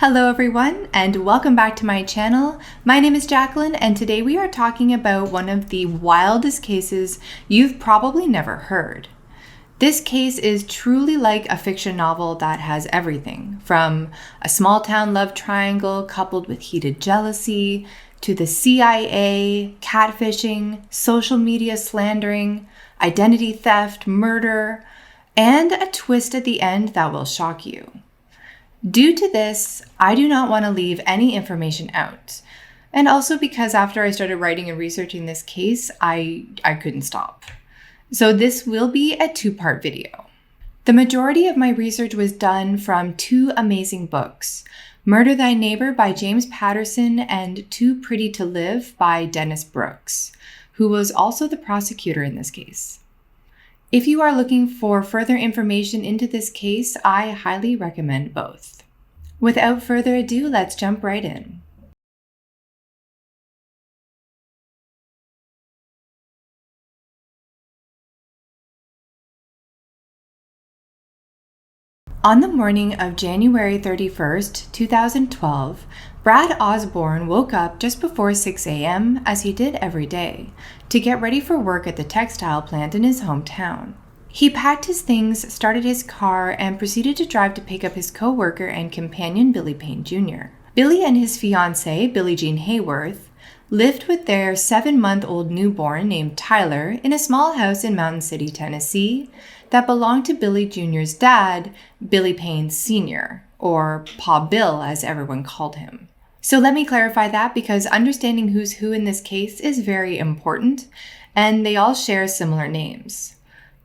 Hello everyone, and welcome back to my channel. My name is Jacqueline, and today we are talking about one of the wildest cases you've probably never heard. This case is truly like a fiction novel that has everything, from a small town love triangle coupled with heated jealousy, to the CIA, catfishing, social media slandering, identity theft, murder, and a twist at the end that will shock you. Due to this, I do not want to leave any information out. And also because after I started writing and researching this case, I couldn't stop. So this will be a two-part video. The majority of my research was done from two amazing books, Murder Thy Neighbor by James Patterson and Too Pretty to Live by Dennis Brooks, who was also the prosecutor in this case. If you are looking for further information into this case, I highly recommend both. Without further ado, let's jump right in. On the morning of January 31st, 2012, Brad Osborne woke up just before 6 a.m., as he did every day, to get ready for work at the textile plant in his hometown. He packed his things, started his car, and proceeded to drive to pick up his co-worker and companion, Billy Payne Jr. Billy and his fiancée, Billie Jean Hayworth, lived with their 7-month-old newborn named Tyler in a small house in Mountain City, Tennessee, that belonged to Billy Jr.'s dad, Billy Payne Sr., or Pa Bill as everyone called him. So let me clarify that because understanding who's who in this case is very important, and they all share similar names.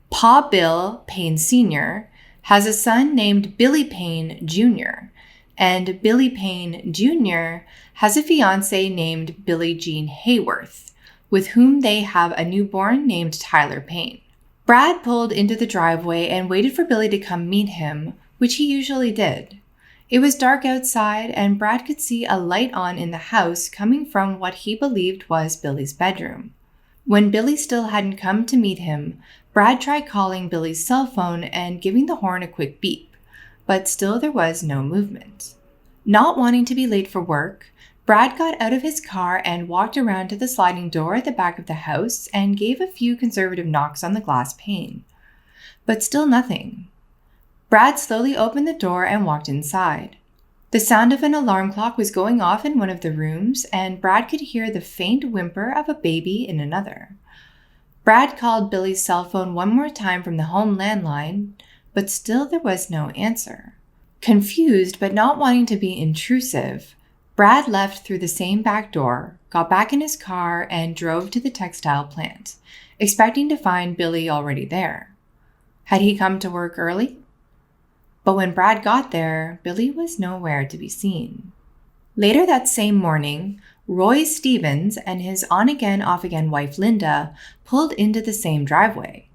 Pa Bill Payne Sr. has a son named Billy Payne Jr., and Billy Payne Jr. has a fiancée named Billie Jean Hayworth, with whom they have a newborn named Tyler Payne. Brad pulled into the driveway and waited for Billy to come meet him, which he usually did. It was dark outside, and Brad could see a light on in the house coming from what he believed was Billy's bedroom. When Billy still hadn't come to meet him, Brad tried calling Billy's cell phone and giving the horn a quick beep, but still there was no movement. Not wanting to be late for work, Brad got out of his car and walked around to the sliding door at the back of the house and gave a few conservative knocks on the glass pane. But still nothing. Brad slowly opened the door and walked inside. The sound of an alarm clock was going off in one of the rooms, and Brad could hear the faint whimper of a baby in another. Brad called Billy's cell phone one more time from the home landline, but still there was no answer. Confused but not wanting to be intrusive, Brad left through the same back door, got back in his car, and drove to the textile plant, expecting to find Billy already there. Had he come to work early? But when Brad got there, Billy was nowhere to be seen. Later that same morning, Roy Stevens and his on-again, off-again wife Linda pulled into the same driveway.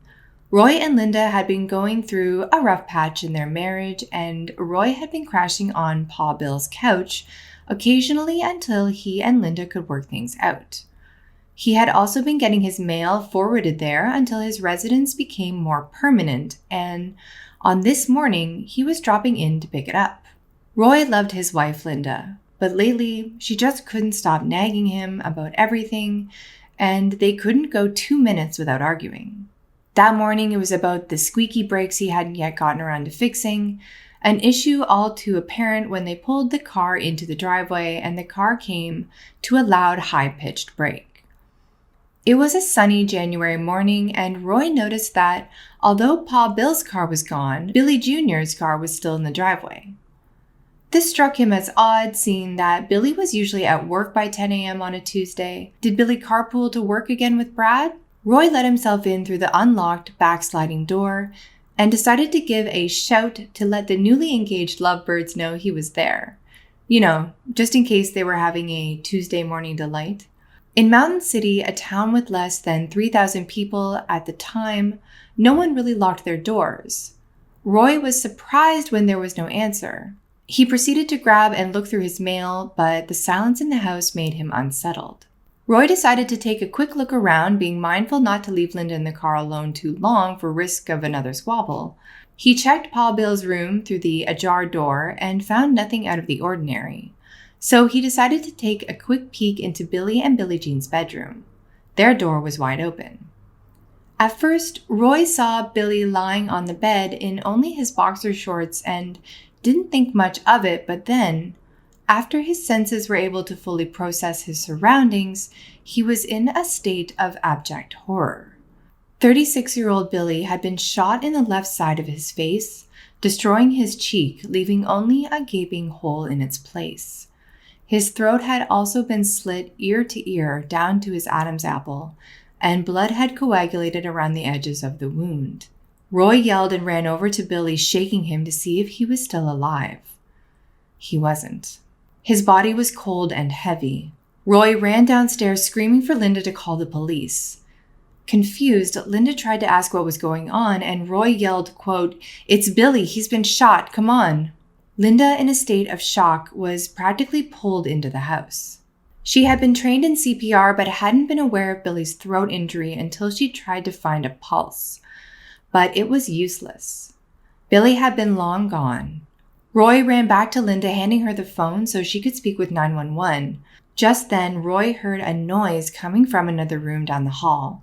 Roy and Linda had been going through a rough patch in their marriage, and Roy had been crashing on Pa Bill's couch occasionally until he and Linda could work things out. He had also been getting his mail forwarded there until his residence became more permanent, and on this morning, he was dropping in to pick it up. Roy loved his wife, Linda, but lately, she just couldn't stop nagging him about everything, and they couldn't go 2 minutes without arguing. That morning, it was about the squeaky brakes he hadn't yet gotten around to fixing, an issue all too apparent when they pulled the car into the driveway and the car came to a loud, high-pitched brake. It was a sunny January morning, and Roy noticed that, although Pa Bill's car was gone, Billy Jr.'s car was still in the driveway. This struck him as odd, seeing that Billy was usually at work by 10 a.m. on a Tuesday. Did Billy carpool to work again with Brad? Roy let himself in through the unlocked, backsliding door and decided to give a shout to let the newly engaged lovebirds know he was there. You know, just in case they were having a Tuesday morning delight. In Mountain City, a town with less than 3,000 people at the time, no one really locked their doors. Roy was surprised when there was no answer. He proceeded to grab and look through his mail, but the silence in the house made him unsettled. Roy decided to take a quick look around, being mindful not to leave Linda in the car alone too long for risk of another squabble. He checked Pa Bill's room through the ajar door and found nothing out of the ordinary, so he decided to take a quick peek into Billy and Billie Jean's bedroom. Their door was wide open. At first, Roy saw Billy lying on the bed in only his boxer shorts and didn't think much of it, but then, after his senses were able to fully process his surroundings, he was in a state of abject horror. 36-year-old Billy had been shot in the left side of his face, destroying his cheek, leaving only a gaping hole in its place. His throat had also been slit ear to ear down to his Adam's apple, and blood had coagulated around the edges of the wound. Roy yelled and ran over to Billy, shaking him to see if he was still alive. He wasn't. His body was cold and heavy. Roy ran downstairs screaming for Linda to call the police. Confused, Linda tried to ask what was going on, and Roy yelled, quote, "It's Billy, he's been shot, come on." Linda, in a state of shock, was practically pulled into the house. She had been trained in CPR but hadn't been aware of Billy's throat injury until she tried to find a pulse. But it was useless. Billy had been long gone. Roy ran back to Linda, handing her the phone so she could speak with 911. Just then, Roy heard a noise coming from another room down the hall.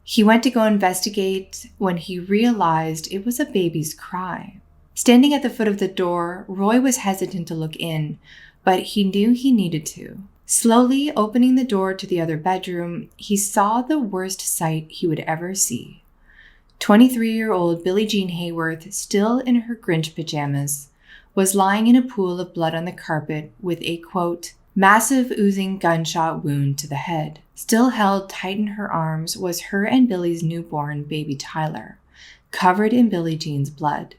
He went to go investigate when he realized it was a baby's cry. Standing at the foot of the door, Roy was hesitant to look in, but he knew he needed to. Slowly opening the door to the other bedroom, he saw the worst sight he would ever see. 23-year-old Billie Jean Hayworth, still in her Grinch pajamas, was lying in a pool of blood on the carpet with a, quote, massive oozing gunshot wound to the head. Still held tight in her arms was her and Billy's newborn baby Tyler, covered in Billie Jean's blood.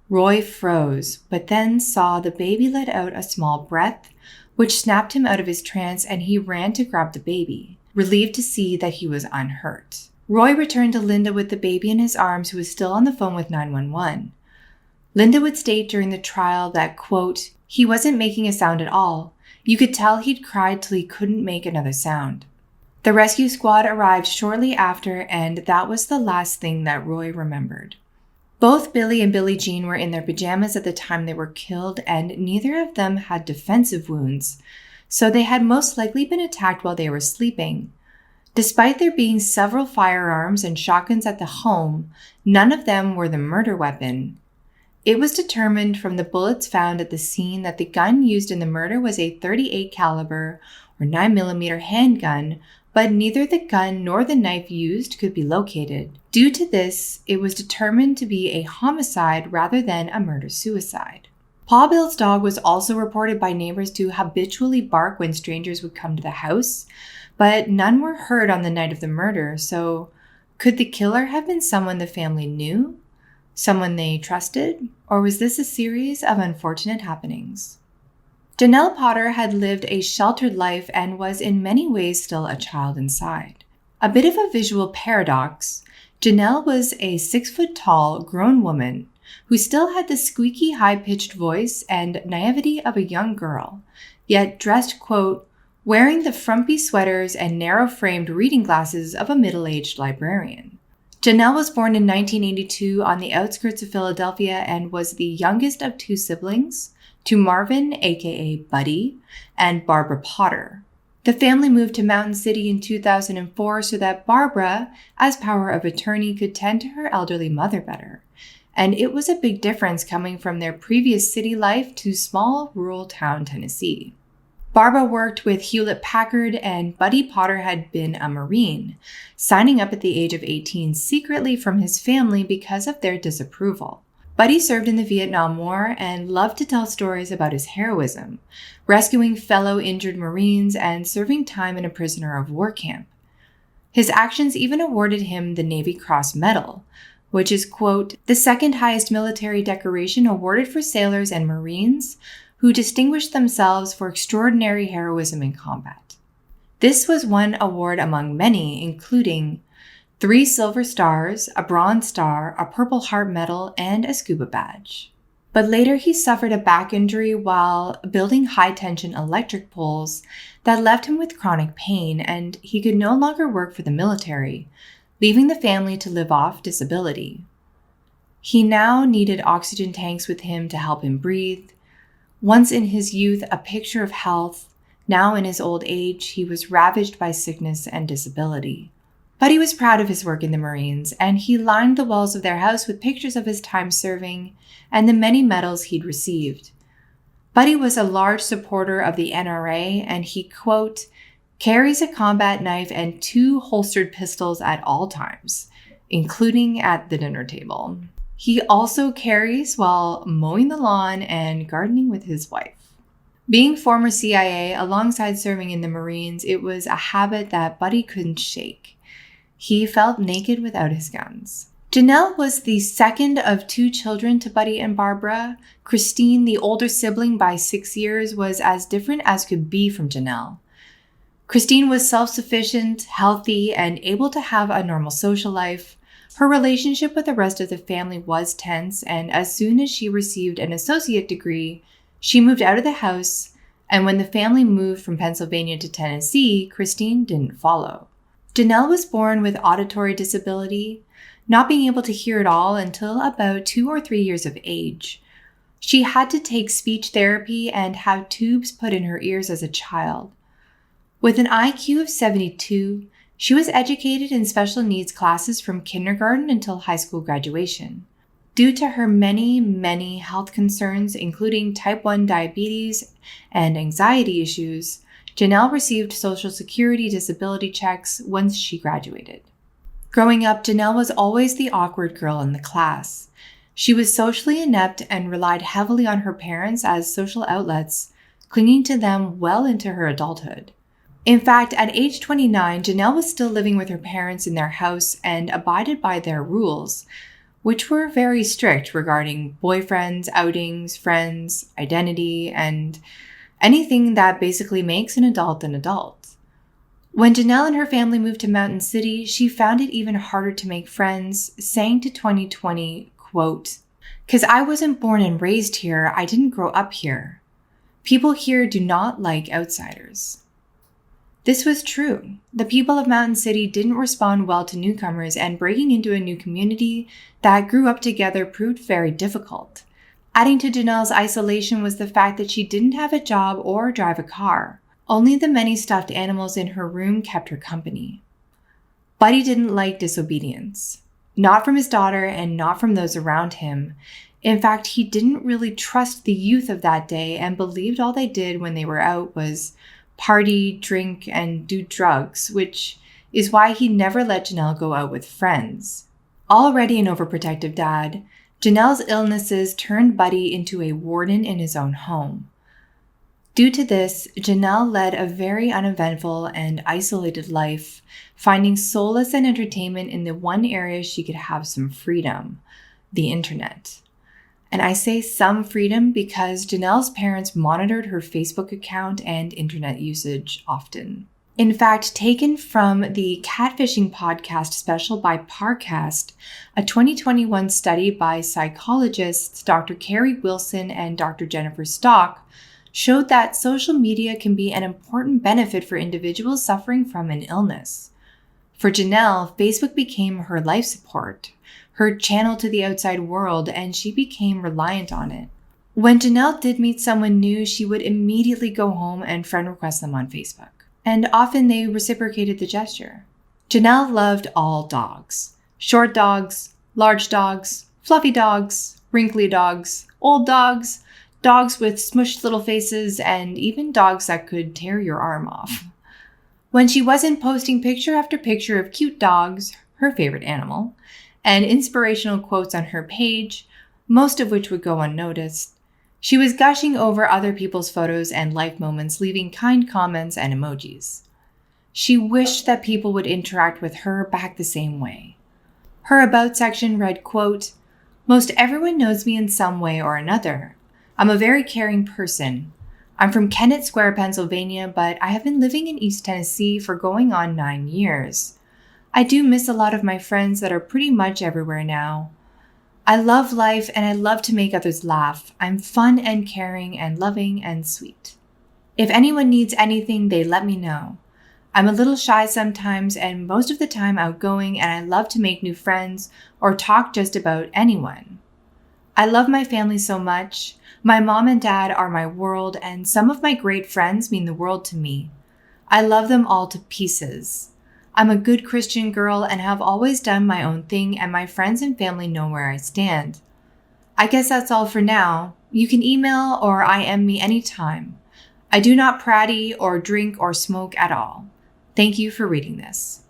Roy froze, but then saw the baby let out a small breath, which snapped him out of his trance, and he ran to grab the baby, relieved to see that he was unhurt. Roy returned to Linda with the baby in his arms, who was still on the phone with 911. Linda would state during the trial that, quote, he wasn't making a sound at all. You could tell he'd cried till he couldn't make another sound. The rescue squad arrived shortly after, and that was the last thing that Roy remembered. Both Billy and Billie Jean were in their pajamas at the time they were killed, and neither of them had defensive wounds, so they had most likely been attacked while they were sleeping. Despite there being several firearms and shotguns at the home, none of them were the murder weapon. It was determined from the bullets found at the scene that the gun used in the murder was a .38 caliber or 9mm handgun, but neither the gun nor the knife used could be located. Due to this, it was determined to be a homicide rather than a murder-suicide. Pa Bill's dog was also reported by neighbors to habitually bark when strangers would come to the house, but none were heard on the night of the murder, so could the killer have been someone the family knew? Someone they trusted? Or was this a series of unfortunate happenings? Janelle Potter had lived a sheltered life and was in many ways still a child inside. A bit of a visual paradox, Janelle was a 6-foot-tall, grown woman who still had the squeaky, high-pitched voice and naivety of a young girl, yet dressed, quote, wearing the frumpy sweaters and narrow-framed reading glasses of a middle-aged librarian. Janelle was born in 1982 on the outskirts of Philadelphia and was the youngest of 2 siblings, to Marvin, aka Buddy, and Barbara Potter. The family moved to Mountain City in 2004 so that Barbara, as power of attorney, could tend to her elderly mother better. And it was a big difference coming from their previous city life to small rural town Tennessee. Barbara worked with Hewlett-Packard, and Buddy Potter had been a Marine, signing up at the age of 18 secretly from his family because of their disapproval. Buddy served in the Vietnam War and loved to tell stories about his heroism, rescuing fellow injured Marines and serving time in a prisoner of war camp. His actions even awarded him the Navy Cross Medal, which is, quote, the second highest military decoration awarded for sailors and Marines who distinguished themselves for extraordinary heroism in combat. This was one award among many, including 3 silver stars, a bronze star, a Purple Heart medal, and a scuba badge. But later he suffered a back injury while building high-tension electric poles that left him with chronic pain, and he could no longer work for the military, leaving the family to live off disability. He now needed oxygen tanks with him to help him breathe. Once in his youth, a picture of health, now in his old age, he was ravaged by sickness and disability. But he was proud of his work in the Marines, and he lined the walls of their house with pictures of his time serving and the many medals he'd received. Buddy was a large supporter of the NRA, and he, quote, carries a combat knife and 2 holstered pistols at all times, including at the dinner table. He also carries while mowing the lawn and gardening with his wife. Being former CIA alongside serving in the Marines, it was a habit that Buddy couldn't shake. He felt naked without his guns. Janelle was the second of 2 children to Buddy and Barbara. Christine, the older sibling by 6 years, was as different as could be from Janelle. Christine was self-sufficient, healthy, and able to have a normal social life. Her relationship with the rest of the family was tense, and as soon as she received an associate degree, she moved out of the house, and when the family moved from Pennsylvania to Tennessee, Christine didn't follow. Janelle was born with auditory disability, not being able to hear at all until about 2 or 3 years of age. She had to take speech therapy and have tubes put in her ears as a child. With an IQ of 72, she was educated in special needs classes from kindergarten until high school graduation. Due to her many health concerns, including type 1 diabetes and anxiety issues, Janelle received Social Security disability checks once she graduated. Growing up, Janelle was always the awkward girl in the class. She was socially inept and relied heavily on her parents as social outlets, clinging to them well into her adulthood. In fact, at age 29, Janelle was still living with her parents in their house and abided by their rules, which were very strict regarding boyfriends, outings, friends, identity, and anything that basically makes an adult an adult. When Janelle and her family moved to Mountain City, she found it even harder to make friends, saying to 2020, quote, "'Cause I wasn't born and raised here, I didn't grow up here. People here do not like outsiders." This was true. The people of Mountain City didn't respond well to newcomers, and breaking into a new community that grew up together proved very difficult. Adding to Janelle's isolation was the fact that she didn't have a job or drive a car. Only the many stuffed animals in her room kept her company. Buddy didn't like disobedience. Not from his daughter and not from those around him. In fact, he didn't really trust the youth of that day and believed all they did when they were out was party, drink, and do drugs, which is why he never let Janelle go out with friends. Already an overprotective dad, Janelle's illnesses turned Buddy into a warden in his own home. Due to this, Janelle led a very uneventful and isolated life, finding solace and entertainment in the one area she could have some freedom, the internet. And I say some freedom because Janelle's parents monitored her Facebook account and internet usage often. In fact, taken from the Catfishing podcast special by Parcast, a 2021 study by psychologists Dr. Carrie Wilson and Dr. Jennifer Stock showed that social media can be an important benefit for individuals suffering from an illness. For Janelle, Facebook became her life support, her channel to the outside world, and she became reliant on it. When Janelle did meet someone new, she would immediately go home and friend request them on Facebook. And often they reciprocated the gesture. Janelle loved all dogs. Short dogs, large dogs, fluffy dogs, wrinkly dogs, old dogs, dogs with smushed little faces, and even dogs that could tear your arm off. When she wasn't posting picture after picture of cute dogs, her favorite animal, and inspirational quotes on her page, most of which would go unnoticed, she was gushing over other people's photos and life moments, leaving kind comments and emojis. She wished that people would interact with her back the same way. Her About section read, quote, "Most everyone knows me in some way or another. I'm a very caring person. I'm from Kennett Square, Pennsylvania, but I have been living in East Tennessee for going on 9 years. I do miss a lot of my friends that are pretty much everywhere now. I love life and I love to make others laugh. I'm fun and caring and loving and sweet. If anyone needs anything, they let me know. I'm a little shy sometimes and most of the time outgoing, and I love to make new friends or talk just about anyone. I love my family so much. My mom and dad are my world, and some of my great friends mean the world to me. I love them all to pieces. I'm a good Christian girl and have always done my own thing, and my friends and family know where I stand. I guess that's all for now. You can email or IM me anytime. I do not pratty or drink or smoke at all. Thank you for reading this.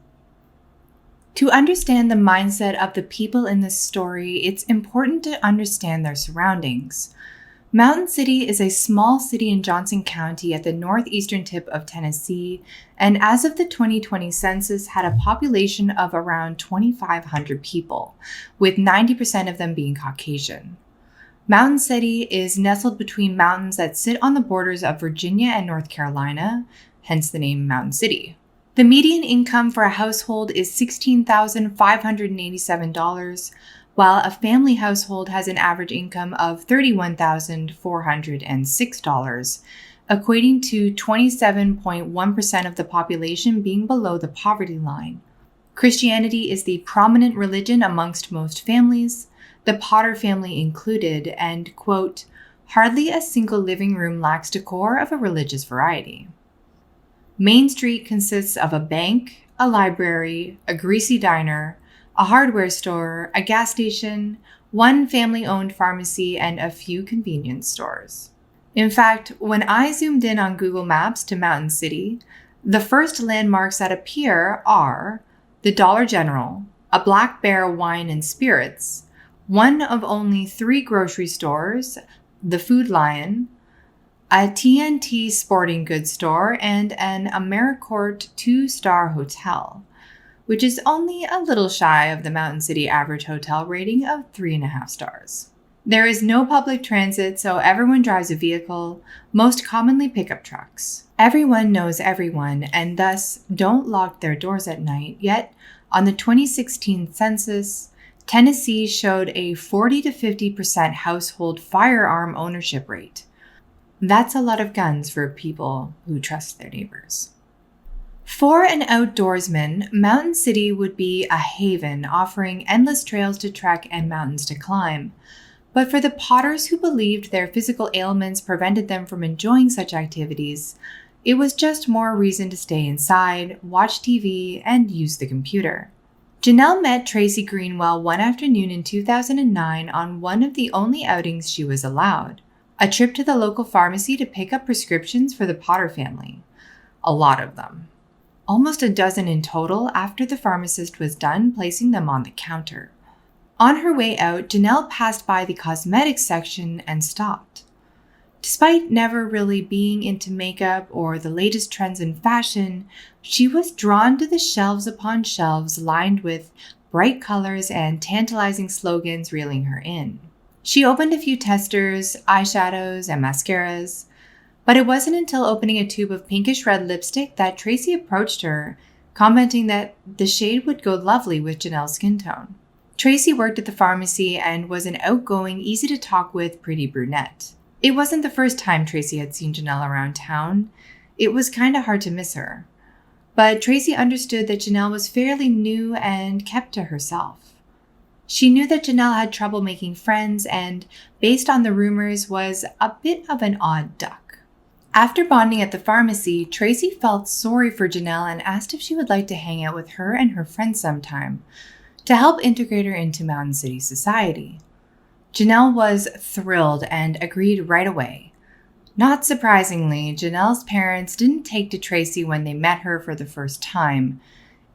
To understand the mindset of the people in this story, it's important to understand their surroundings. Mountain City is a small city in Johnson County at the northeastern tip of Tennessee, and as of the 2020 census had a population of around 2,500 people, with 90% of them being Caucasian. Mountain City is nestled between mountains that sit on the borders of Virginia and North Carolina, hence the name Mountain City. The median income for a household is $16,587, while a family household has an average income of $31,406, equating to 27.1% of the population being below the poverty line. Christianity is the prominent religion amongst most families, the Potter family included, and, quote, hardly a single living room lacks decor of a religious variety. Main Street consists of a bank, a library, a greasy diner, a hardware store, a gas station, one family-owned pharmacy, and a few convenience stores. In fact, when I zoomed in on Google Maps to Mountain City, the first landmarks that appear are the Dollar General, a Black Bear Wine and Spirits, one of only 3 grocery stores, the Food Lion, a TNT sporting goods store, and an AmeriCorps 2-star hotel, which is only a little shy of the Mountain City average hotel rating of 3.5 stars. There is no public transit, so everyone drives a vehicle, most commonly pickup trucks. Everyone knows everyone, and thus don't lock their doors at night, yet on the 2016 census, Tennessee showed a 40 to 50% household firearm ownership rate. That's a lot of guns for people who trust their neighbors. For an outdoorsman, Mountain City would be a haven, offering endless trails to trek and mountains to climb. But for the Potters who believed their physical ailments prevented them from enjoying such activities, it was just more reason to stay inside, watch TV, and use the computer. Janelle met Tracy Greenwell one afternoon in 2009 on one of the only outings she was allowed, a trip to the local pharmacy to pick up prescriptions for the Potter family. A lot of them. Almost a dozen in total after the pharmacist was done placing them on the counter. On her way out, Janelle passed by the cosmetics section and stopped. Despite never really being into makeup or the latest trends in fashion, she was drawn to the shelves upon shelves lined with bright colors and tantalizing slogans reeling her in. She opened a few testers, eyeshadows, and mascaras, but it wasn't until opening a tube of pinkish red lipstick that Tracy approached her, commenting that the shade would go lovely with Janelle's skin tone. Tracy worked at the pharmacy and was an outgoing, easy-to-talk with pretty brunette. It wasn't the first time Tracy had seen Janelle around town. It was kind of hard to miss her. But Tracy understood that Janelle was fairly new and kept to herself. She knew that Janelle had trouble making friends and, based on the rumors, was a bit of an odd duck. After bonding at the pharmacy, Tracy felt sorry for Janelle and asked if she would like to hang out with her and her friends sometime, to help integrate her into Mountain City society. Janelle was thrilled and agreed right away. Not surprisingly, Janelle's parents didn't take to Tracy when they met her for the first time.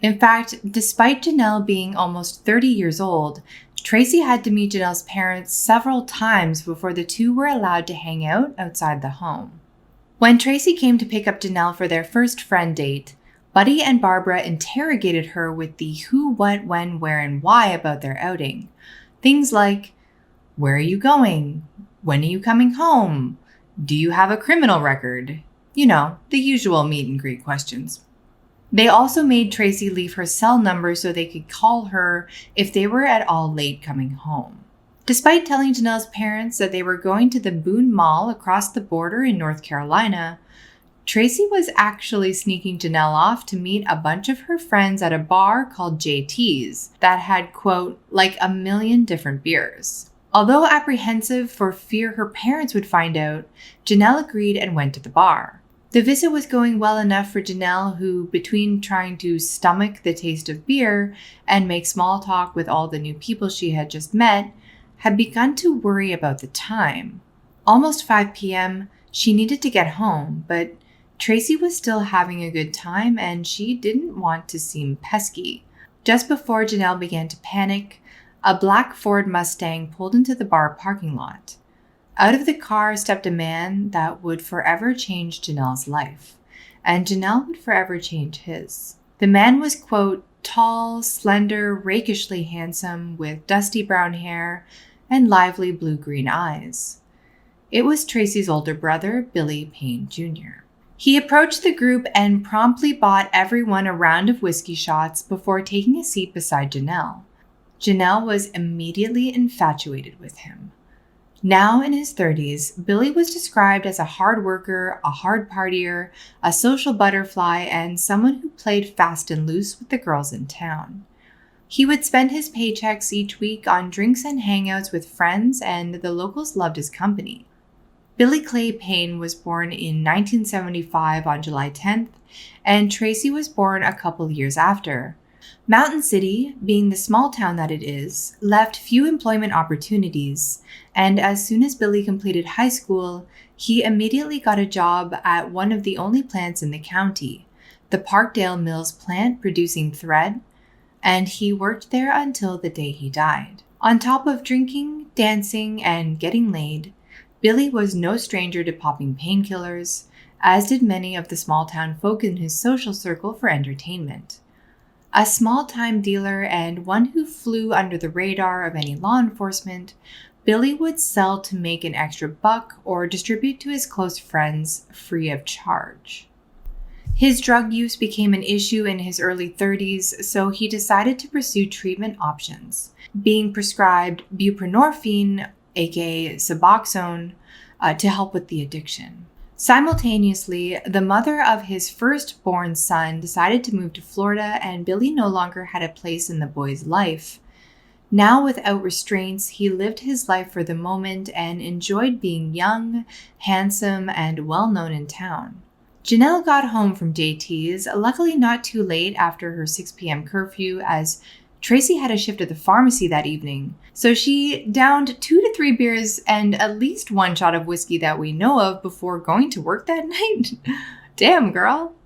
In fact, despite Janelle being almost 30 years old, Tracy had to meet Janelle's parents several times before the two were allowed to hang out outside the home. When Tracy came to pick up Janelle for their first friend date, Buddy and Barbara interrogated her with the who, what, when, where, and why about their outing. Things like, where are you going? When are you coming home? Do you have a criminal record? You know, the usual meet and greet questions. They also made Tracy leave her cell number so they could call her if they were at all late coming home. Despite telling Janelle's parents that they were going to the Boone Mall across the border in North Carolina, Tracy was actually sneaking Janelle off to meet a bunch of her friends at a bar called JT's that had, quote, like a million different beers. Although apprehensive for fear her parents would find out, Janelle agreed and went to the bar. The visit was going well enough for Janelle, who, between trying to stomach the taste of beer and make small talk with all the new people she had just met, had begun to worry about the time. Almost 5 p.m., she needed to get home, but Tracy was still having a good time and she didn't want to seem pesky. Just before Janelle began to panic, a black Ford Mustang pulled into the bar parking lot. Out of the car stepped a man that would forever change Janelle's life, and Janelle would forever change his. The man was, quote, tall, slender, rakishly handsome, with dusty brown hair and lively blue-green eyes. It was Tracy's older brother, Billy Payne Jr. He approached the group and promptly bought everyone a round of whiskey shots before taking a seat beside Janelle. Janelle was immediately infatuated with him. Now in his 30s, Billy was described as a hard worker, a hard partier, a social butterfly, and someone who played fast and loose with the girls in town. He would spend his paychecks each week on drinks and hangouts with friends, and the locals loved his company. Billy Clay Payne was born in 1975 on July 10th, and Tracy was born a couple years after. Mountain City, being the small town that it is, left few employment opportunities, and as soon as Billy completed high school, he immediately got a job at one of the only plants in the county, the Parkdale Mills plant producing thread, and he worked there until the day he died. On top of drinking, dancing, and getting laid, Billy was no stranger to popping painkillers, as did many of the small-town folk in his social circle for entertainment. A small-time dealer and one who flew under the radar of any law enforcement, Billy would sell to make an extra buck or distribute to his close friends free of charge. His drug use became an issue in his early 30s, so he decided to pursue treatment options, being prescribed buprenorphine, aka Suboxone, to help with the addiction. Simultaneously, the mother of his firstborn son decided to move to Florida, and Billy no longer had a place in the boy's life. Now, without restraints, he lived his life for the moment and enjoyed being young, handsome, and well-known in town. Janelle got home from JT's, luckily not too late after her 6 p.m. curfew, as Tracy had a shift at the pharmacy that evening, so she downed 2 to 3 beers and at least 1 shot of whiskey that we know of before going to work that night. Damn, girl.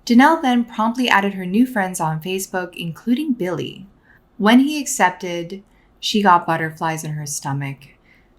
Janelle then promptly added her new friends on Facebook, including Billy. When he accepted, she got butterflies in her stomach.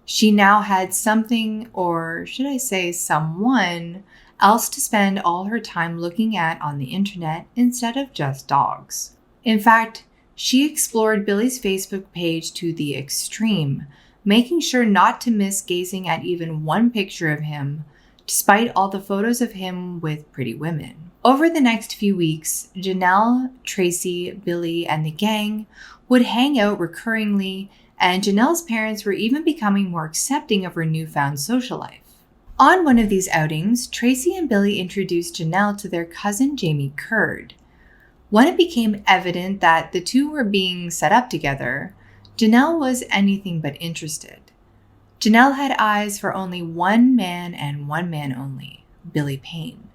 She now had something, or should I say someone, else to spend all her time looking at on the internet instead of just dogs. In fact, she explored Billy's Facebook page to the extreme, making sure not to miss gazing at even one picture of him, despite all the photos of him with pretty women. Over the next few weeks, Janelle, Tracy, Billy, and the gang would hang out recurringly, and Janelle's parents were even becoming more accepting of her newfound social life. On one of these outings, Tracy and Billy introduced Janelle to their cousin Jamie Curd. When it became evident that the two were being set up together, Janelle was anything but interested. Janelle had eyes for only one man and one man only, Billy Payne.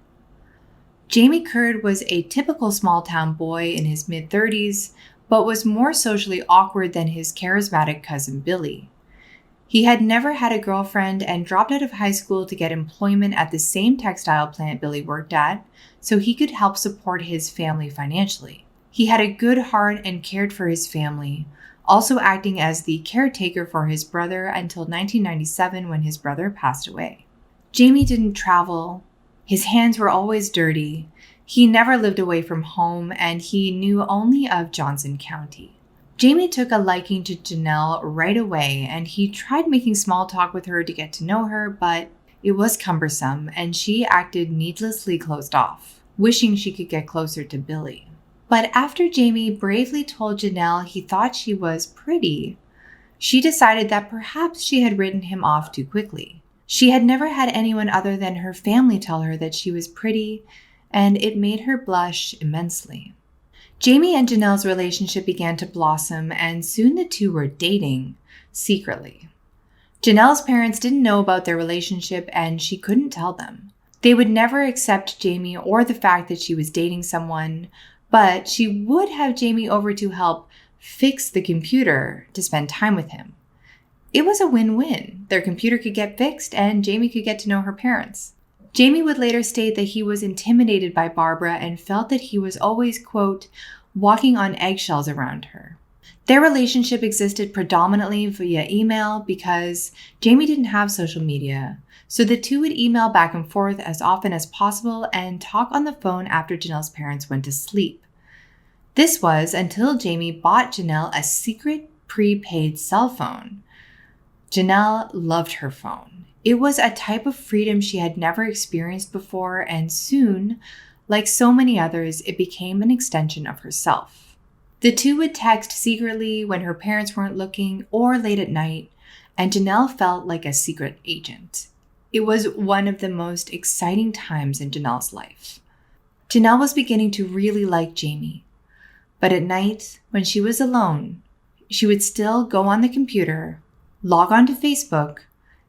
Jamie Curd was a typical small-town boy in his mid-30s, but was more socially awkward than his charismatic cousin Billy. He had never had a girlfriend and dropped out of high school to get employment at the same textile plant Billy worked at, so he could help support his family financially. He had a good heart and cared for his family, also acting as the caretaker for his brother until 1997 when his brother passed away. Jamie didn't travel. His hands were always dirty. He never lived away from home, and he knew only of Johnson County. Jamie took a liking to Janelle right away, and he tried making small talk with her to get to know her, but it was cumbersome, and she acted needlessly closed off, wishing she could get closer to Billy. But after Jamie bravely told Janelle he thought she was pretty, she decided that perhaps she had written him off too quickly. She had never had anyone other than her family tell her that she was pretty, and it made her blush immensely. Jamie and Janelle's relationship began to blossom, and soon the two were dating secretly. Janelle's parents didn't know about their relationship, and she couldn't tell them. They would never accept Jamie or the fact that she was dating someone, but she would have Jamie over to help fix the computer to spend time with him. It was a win-win. Their computer could get fixed, and Jamie could get to know her parents. Jamie would later state that he was intimidated by Barbara and felt that he was always, quote, walking on eggshells around her. Their relationship existed predominantly via email because Jamie didn't have social media, so the two would email back and forth as often as possible and talk on the phone after Janelle's parents went to sleep. This was until Jamie bought Janelle a secret prepaid cell phone. Janelle loved her phone. It was a type of freedom she had never experienced before, and soon, like so many others, it became an extension of herself. The two would text secretly when her parents weren't looking or late at night, and Janelle felt like a secret agent. It was one of the most exciting times in Janelle's life. Janelle was beginning to really like Jamie, but at night, when she was alone, she would still go on the computer, log on to Facebook,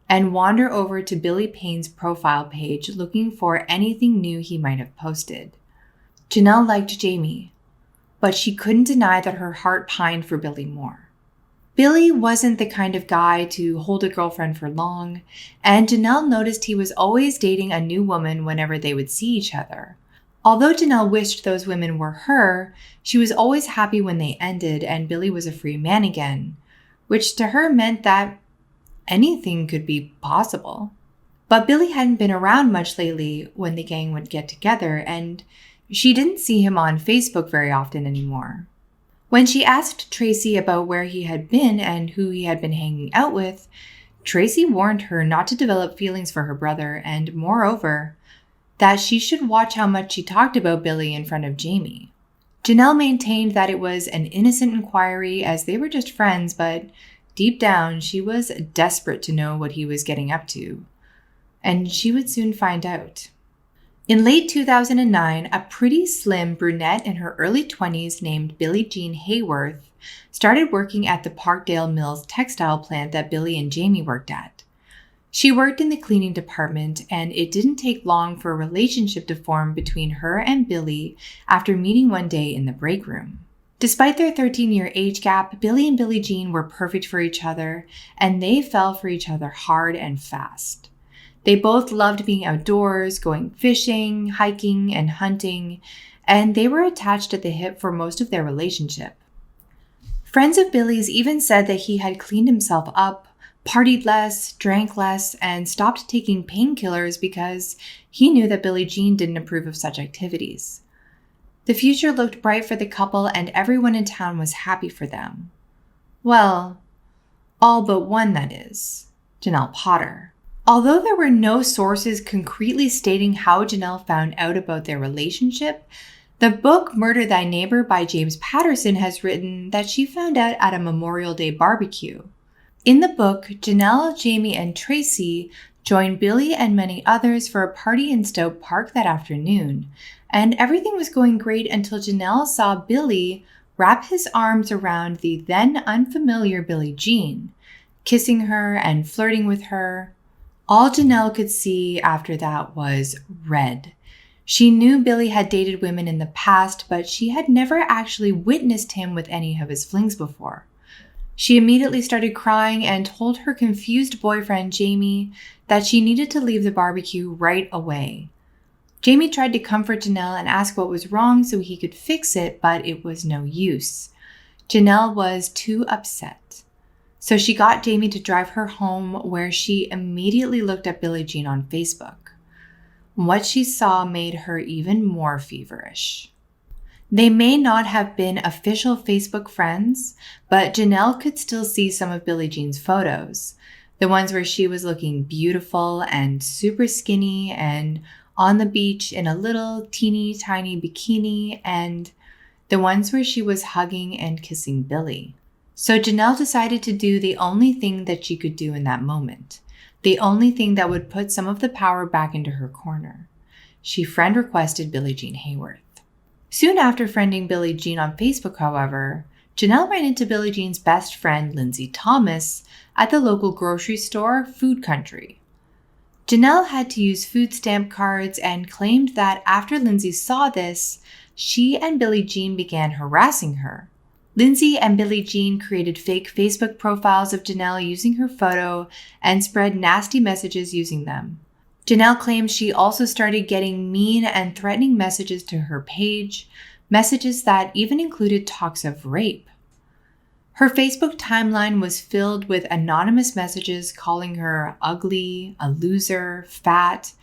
and wander over to Billy Payne's profile page looking for anything new he might have posted. Janelle liked Jamie, but she couldn't deny that her heart pined for Billy more. Billy wasn't the kind of guy to hold a girlfriend for long, and Janelle noticed he was always dating a new woman whenever they would see each other. Although Janelle wished those women were her, she was always happy when they ended and Billy was a free man again, which to her meant that anything could be possible. But Billy hadn't been around much lately when the gang would get together, and she didn't see him on Facebook very often anymore. When she asked Tracy about where he had been and who he had been hanging out with, Tracy warned her not to develop feelings for her brother, and moreover, that she should watch how much she talked about Billy in front of Jamie. Janelle maintained that it was an innocent inquiry as they were just friends, but deep down, she was desperate to know what he was getting up to, and she would soon find out. In late 2009, a pretty slim brunette in her early 20s named Billie Jean Hayworth started working at the Parkdale Mills textile plant that Billy and Jamie worked at. She worked in the cleaning department, and it didn't take long for a relationship to form between her and Billy after meeting one day in the break room. Despite their 13-year age gap, Billy and Billie Jean were perfect for each other, and they fell for each other hard and fast. They both loved being outdoors, going fishing, hiking, and hunting, and they were attached at the hip for most of their relationship. Friends of Billy's even said that he had cleaned himself up, partied less, drank less, and stopped taking painkillers because he knew that Billie Jean didn't approve of such activities. The future looked bright for the couple, and everyone in town was happy for them. Well, all but one, that is, Janelle Potter. Although there were no sources concretely stating how Janelle found out about their relationship, the book Murder Thy Neighbor by James Patterson has written that she found out at a Memorial Day barbecue. In the book, Janelle, Jamie, and Tracy joined Billy and many others for a party in Stoke Park that afternoon, and everything was going great until Janelle saw Billy wrap his arms around the then unfamiliar Billie Jean, kissing her and flirting with her. All Janelle could see after that was red. She knew Billy had dated women in the past, but she had never actually witnessed him with any of his flings before. She immediately started crying and told her confused boyfriend, Jamie, that she needed to leave the barbecue right away. Jamie tried to comfort Janelle and ask what was wrong so he could fix it, but it was no use. Janelle was too upset. So she got Jamie to drive her home, where she immediately looked up Billie Jean on Facebook. What she saw made her even more feverish. They may not have been official Facebook friends, but Janelle could still see some of Billie Jean's photos. The ones where she was looking beautiful and super skinny and on the beach in a little teeny tiny bikini, and the ones where she was hugging and kissing Billy. So Janelle decided to do the only thing that she could do in that moment, the only thing that would put some of the power back into her corner. She friend requested Billie Jean Hayworth. Soon after friending Billie Jean on Facebook, however, Janelle ran into Billie Jean's best friend, Lindsay Thomas, at the local grocery store, Food Country. Janelle had to use food stamp cards and claimed that after Lindsay saw this, she and Billie Jean began harassing her. Lindsay and Billie Jean created fake Facebook profiles of Janelle using her photo and spread nasty messages using them. Janelle claims she also started getting mean and threatening messages to her page, messages that even included talks of rape. Her Facebook timeline was filled with anonymous messages calling her ugly, a loser, fat,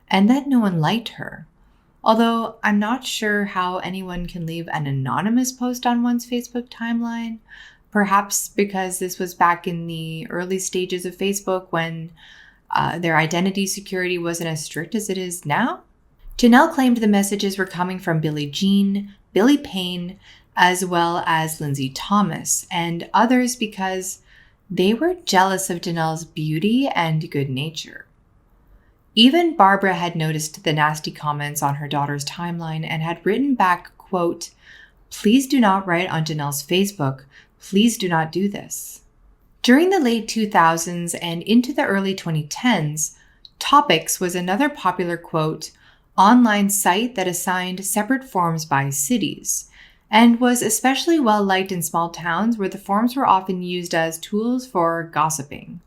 and that no one liked her. Although I'm not sure how anyone can leave an anonymous post on one's Facebook timeline, perhaps because this was back in the early stages of Facebook when their identity security wasn't as strict as it is now. Janelle claimed the messages were coming from Billie Jean, Billy Payne, as well as Lindsay Thomas, and others because they were jealous of Janelle's beauty and good nature. Even Barbara had noticed the nasty comments on her daughter's timeline and had written back, quote, "Please do not write on Janelle's Facebook. Please do not do this." During the late 2000s and into the early 2010s, Topics was another popular, quote, online site that assigned separate forums by cities, and was especially well liked in small towns where the forums were often used as tools for gossiping,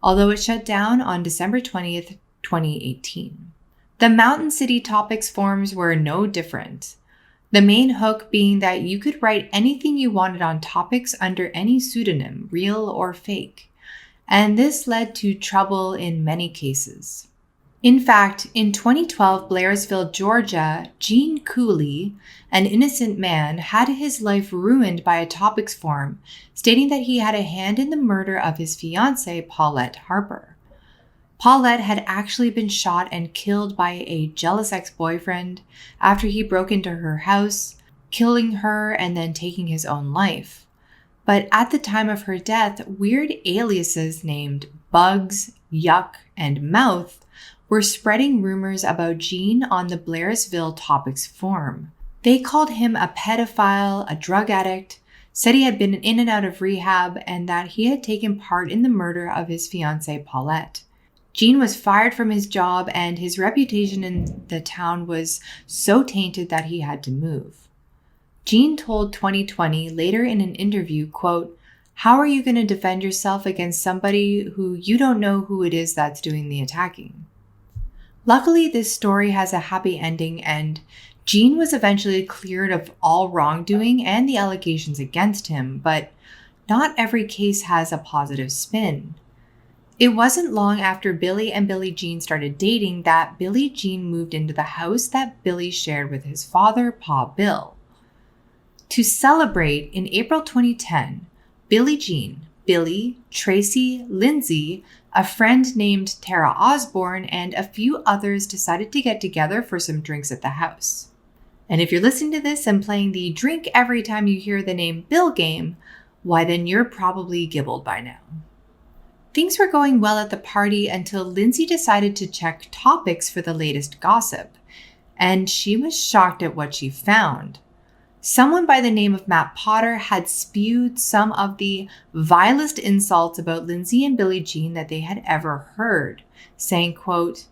although it shut down on December 20th, 2018. The Mountain City Topics forums were no different. The main hook being that you could write anything you wanted on topics under any pseudonym, real or fake, and this led to trouble in many cases. In fact, in 2012 Blairsville, Georgia, Gene Cooley, an innocent man, had his life ruined by a topics forum, stating that he had a hand in the murder of his fiancée, Paulette Harper. Paulette had actually been shot and killed by a jealous ex-boyfriend after he broke into her house, killing her and then taking his own life. But at the time of her death, weird aliases named Bugs, Yuck, and Mouth were spreading rumors about Gene on the Blairsville Topics forum. They called him a pedophile, a drug addict, said he had been in and out of rehab, and that he had taken part in the murder of his fiancée Paulette. Gene was fired from his job, and his reputation in the town was so tainted that he had to move. Gene told 2020 later in an interview, quote, "How are you going to defend yourself against somebody who you don't know who it is that's doing the attacking?" Luckily, this story has a happy ending, and Gene was eventually cleared of all wrongdoing and the allegations against him, but not every case has a positive spin. It wasn't long after Billy and Billie Jean started dating that Billie Jean moved into the house that Billy shared with his father, Pa Bill. To celebrate, in April 2010, Billie Jean, Billy, Tracy, Lindsay, a friend named Tara Osborne, and a few others decided to get together for some drinks at the house. And if you're listening to this and playing the drink every time you hear the name Bill game, why then you're probably gibbled by now. Things were going well at the party until Lindsay decided to check topics for the latest gossip, and she was shocked at what she found. Someone by the name of Matt Potter had spewed some of the vilest insults about Lindsay and Billie Jean that they had ever heard, saying, quote,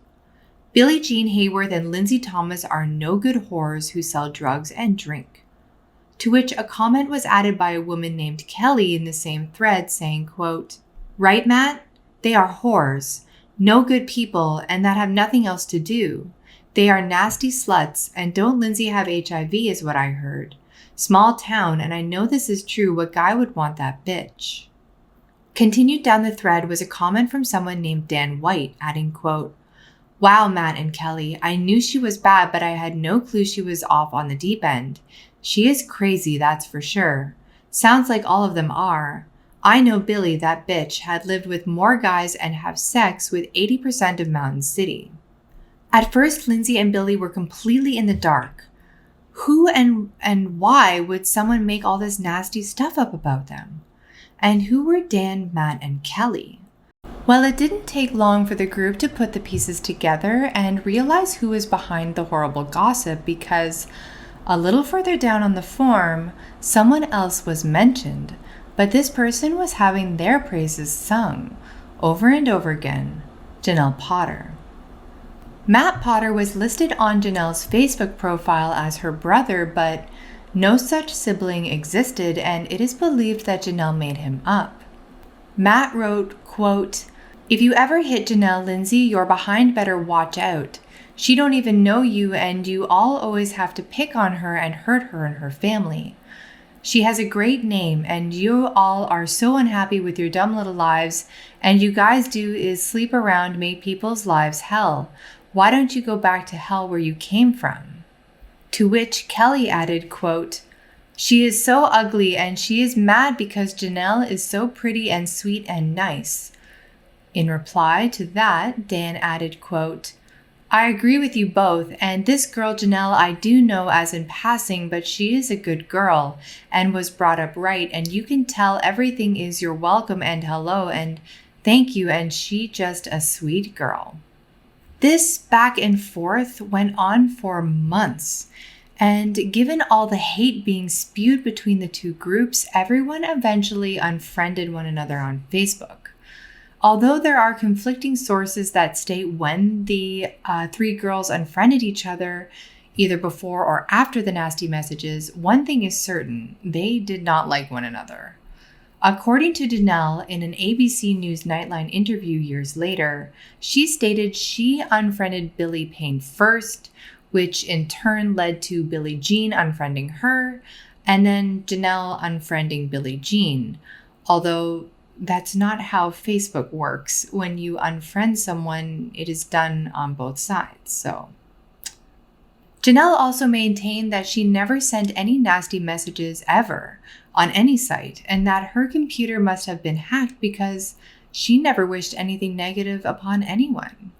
"Billie Jean Hayworth and Lindsay Thomas are no good whores who sell drugs and drink." To which a comment was added by a woman named Kelly in the same thread saying, quote, "Right, Matt? They are whores, no good people, and that have nothing else to do. They are nasty sluts, and don't Lindsay have HIV is what I heard. Small town, and I know this is true. What guy would want that bitch?" Continued down the thread was a comment from someone named Dan White, adding, quote, "Wow, Matt and Kelly, I knew she was bad, but I had no clue she was off on the deep end. She is crazy, that's for sure. Sounds like all of them are. I know Billy, that bitch, had lived with more guys and have sex with 80% of Mountain City." At first, Lindsay and Billy were completely in the dark. Who and why would someone make all this nasty stuff up about them? And who were Dan, Matt, and Kelly? Well, it didn't take long for the group to put the pieces together and realize who was behind the horrible gossip, because a little further down on the form, someone else was mentioned, but this person was having their praises sung over and over again: Janelle Potter. Matt Potter was listed on Janelle's Facebook profile as her brother, but no such sibling existed, and it is believed that Janelle made him up. Matt wrote, quote, "If you ever hit Janelle, Lindsay, you're behind, better watch out. She don't even know you, and you all always have to pick on her and hurt her and her family. She has a great name, and you all are so unhappy with your dumb little lives, and you guys do is sleep around, make people's lives hell. Why don't you go back to hell where you came from?" To which Kelly added, quote, "She is so ugly, and she is mad because Janelle is so pretty and sweet and nice." In reply to that, Dan added, quote, "I agree with you both, and this girl Janelle I do know as in passing, but she is a good girl and was brought up right, and you can tell everything is you're welcome and hello and thank you, and she just a sweet girl." This back and forth went on for months, and given all the hate being spewed between the two groups, everyone eventually unfriended one another on Facebook. Although there are conflicting sources that state when the three girls unfriended each other, either before or after the nasty messages, one thing is certain: they did not like one another. According to Janelle, in an ABC News Nightline interview years later, she stated she unfriended Billie Payne first, which in turn led to Billie Jean unfriending her, and then Janelle unfriending Billie Jean, although that's not how Facebook works. When you unfriend someone, it is done on both sides. So Janelle also maintained that she never sent any nasty messages ever on any site, and that her computer must have been hacked because she never wished anything negative upon anyone.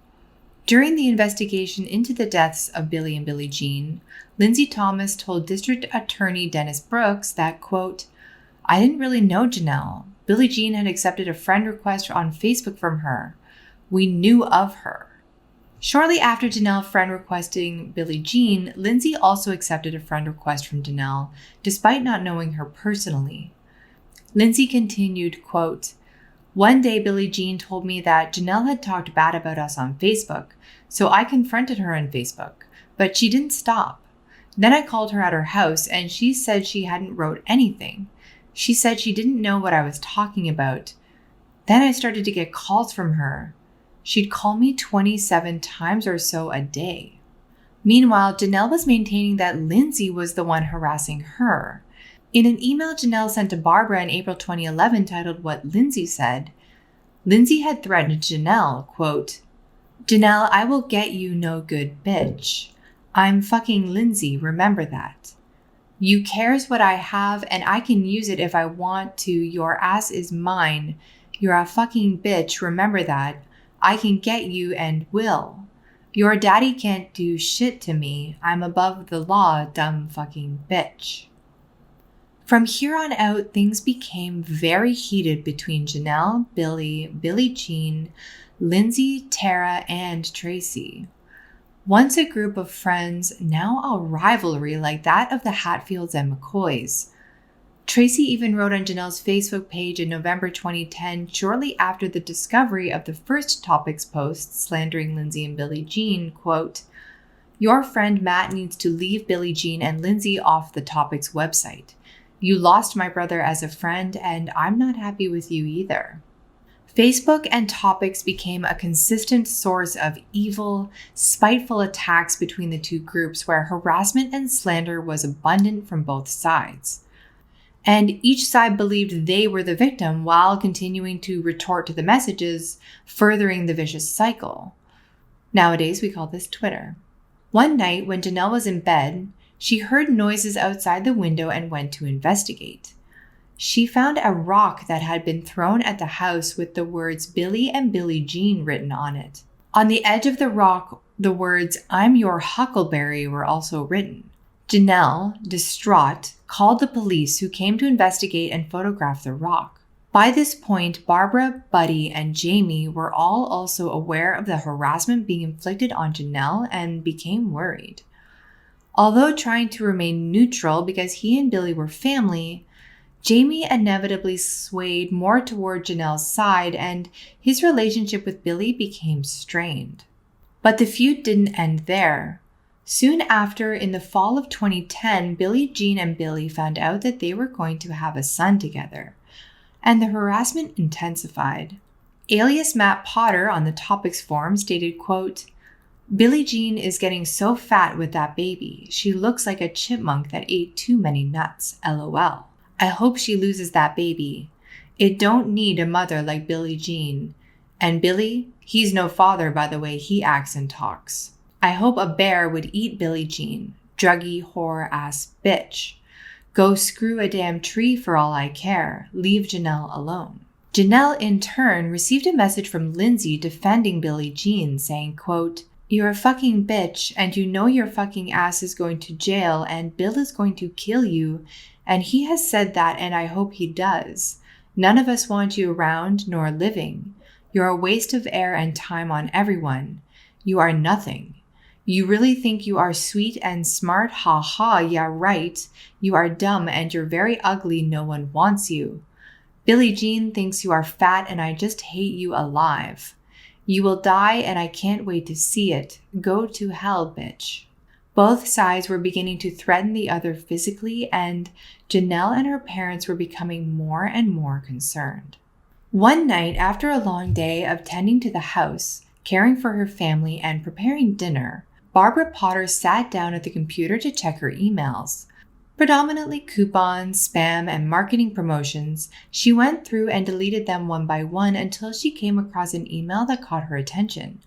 During the investigation into the deaths of Billie and Billie Jean, Lindsay Thomas told District Attorney Dennis Brooks that, quote, "I didn't really know Janelle. Billie Jean had accepted a friend request on Facebook from her. We knew of her." Shortly after Janelle friend requesting Billie Jean, Lindsay also accepted a friend request from Janelle, despite not knowing her personally. Lindsay continued, quote, "One day Billie Jean told me that Janelle had talked bad about us on Facebook, so I confronted her on Facebook, but she didn't stop. Then I called her at her house, and she said she hadn't wrote anything. She said she didn't know what I was talking about. Then I started to get calls from her. She'd call me 27 times or so a day." Meanwhile, Janelle was maintaining that Lindsay was the one harassing her. In an email Janelle sent to Barbara in April 2011 titled "What Lindsay Said," Lindsay had threatened Janelle, quote, "Janelle, I will get you, no good bitch. I'm fucking Lindsay, remember that. You cares what I have, and I can use it if I want to. Your ass is mine. You're a fucking bitch, remember that. I can get you and will. Your daddy can't do shit to me. I'm above the law, dumb fucking bitch." From here on out, things became very heated between Janelle, Billie Jean, Lindsay, Tara, and Tracy. Once a group of friends, now a rivalry like that of the Hatfields and McCoys. Tracy even wrote on Janelle's Facebook page in November 2010, shortly after the discovery of the first Topics post slandering Lindsay and Billie Jean, quote, "Your friend Matt needs to leave Billie Jean and Lindsay off the Topics website. You lost my brother as a friend, and I'm not happy with you either." Facebook and Topics became a consistent source of evil, spiteful attacks between the two groups, where harassment and slander was abundant from both sides. And each side believed they were the victim while continuing to retort to the messages, furthering the vicious cycle. Nowadays, we call this Twitter. One night, when Janelle was in bed, she heard noises outside the window and went to investigate. She found a rock that had been thrown at the house with the words "Billie and Billie Jean" written on it. On the edge of the rock, the words "I'm your huckleberry" were also written. Janelle, distraught, called the police, who came to investigate and photograph the rock. By this point, Barbara, Buddy, and Jamie were all also aware of the harassment being inflicted on Janelle and became worried. Although trying to remain neutral because he and Billy were family, Jamie inevitably swayed more toward Janelle's side and his relationship with Billy became strained. But the feud didn't end there. Soon after, in the fall of 2010, Billie Jean and Billy found out that they were going to have a son together, and the harassment intensified. Alias Matt Potter on the topics forum stated, quote, "Billie Jean is getting so fat with that baby. She looks like a chipmunk that ate too many nuts, LOL. I hope she loses that baby. It don't need a mother like Billie Jean. And Billy, he's no father by the way he acts and talks. I hope a bear would eat Billie Jean, druggy, whore-ass bitch. Go screw a damn tree for all I care. Leave Janelle alone." Janelle, in turn, received a message from Lindsay defending Billie Jean, saying, quote, "You're a fucking bitch, and you know your fucking ass is going to jail, and Bill is going to kill you, and he has said that, and I hope he does. None of us want you around nor living. You're a waste of air and time on everyone. You are nothing. You really think you are sweet and smart? Ha ha, yeah right. You are dumb and you're very ugly. No one wants you. Billie Jean thinks you are fat and I just hate you alive. You will die and I can't wait to see it. Go to hell, bitch." Both sides were beginning to threaten the other physically, and Janelle and her parents were becoming more and more concerned. One night, after a long day of tending to the house, caring for her family, and preparing dinner, Barbara Potter sat down at the computer to check her emails. Predominantly coupons, spam, and marketing promotions, she went through and deleted them one by one until she came across an email that caught her attention.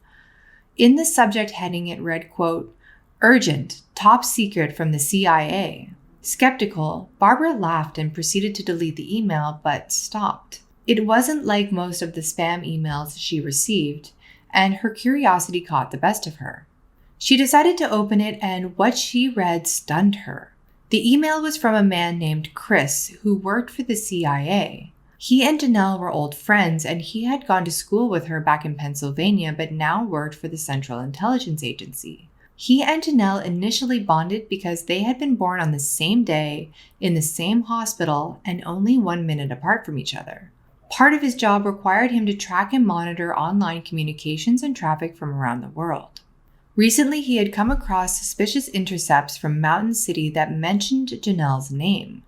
In the subject heading, it read, quote, "Urgent, top secret from the CIA." Skeptical, Barbara laughed and proceeded to delete the email, but stopped. It wasn't like most of the spam emails she received, and her curiosity caught the best of her. She decided to open it, and what she read stunned her. The email was from a man named Chris, who worked for the CIA. He and Janelle were old friends, and he had gone to school with her back in Pennsylvania, but now worked for the Central Intelligence Agency. He and Janelle initially bonded because they had been born on the same day, in the same hospital, and only 1 minute apart from each other. Part of his job required him to track and monitor online communications and traffic from around the world. Recently, he had come across suspicious intercepts from Mountain City that mentioned Janelle's name.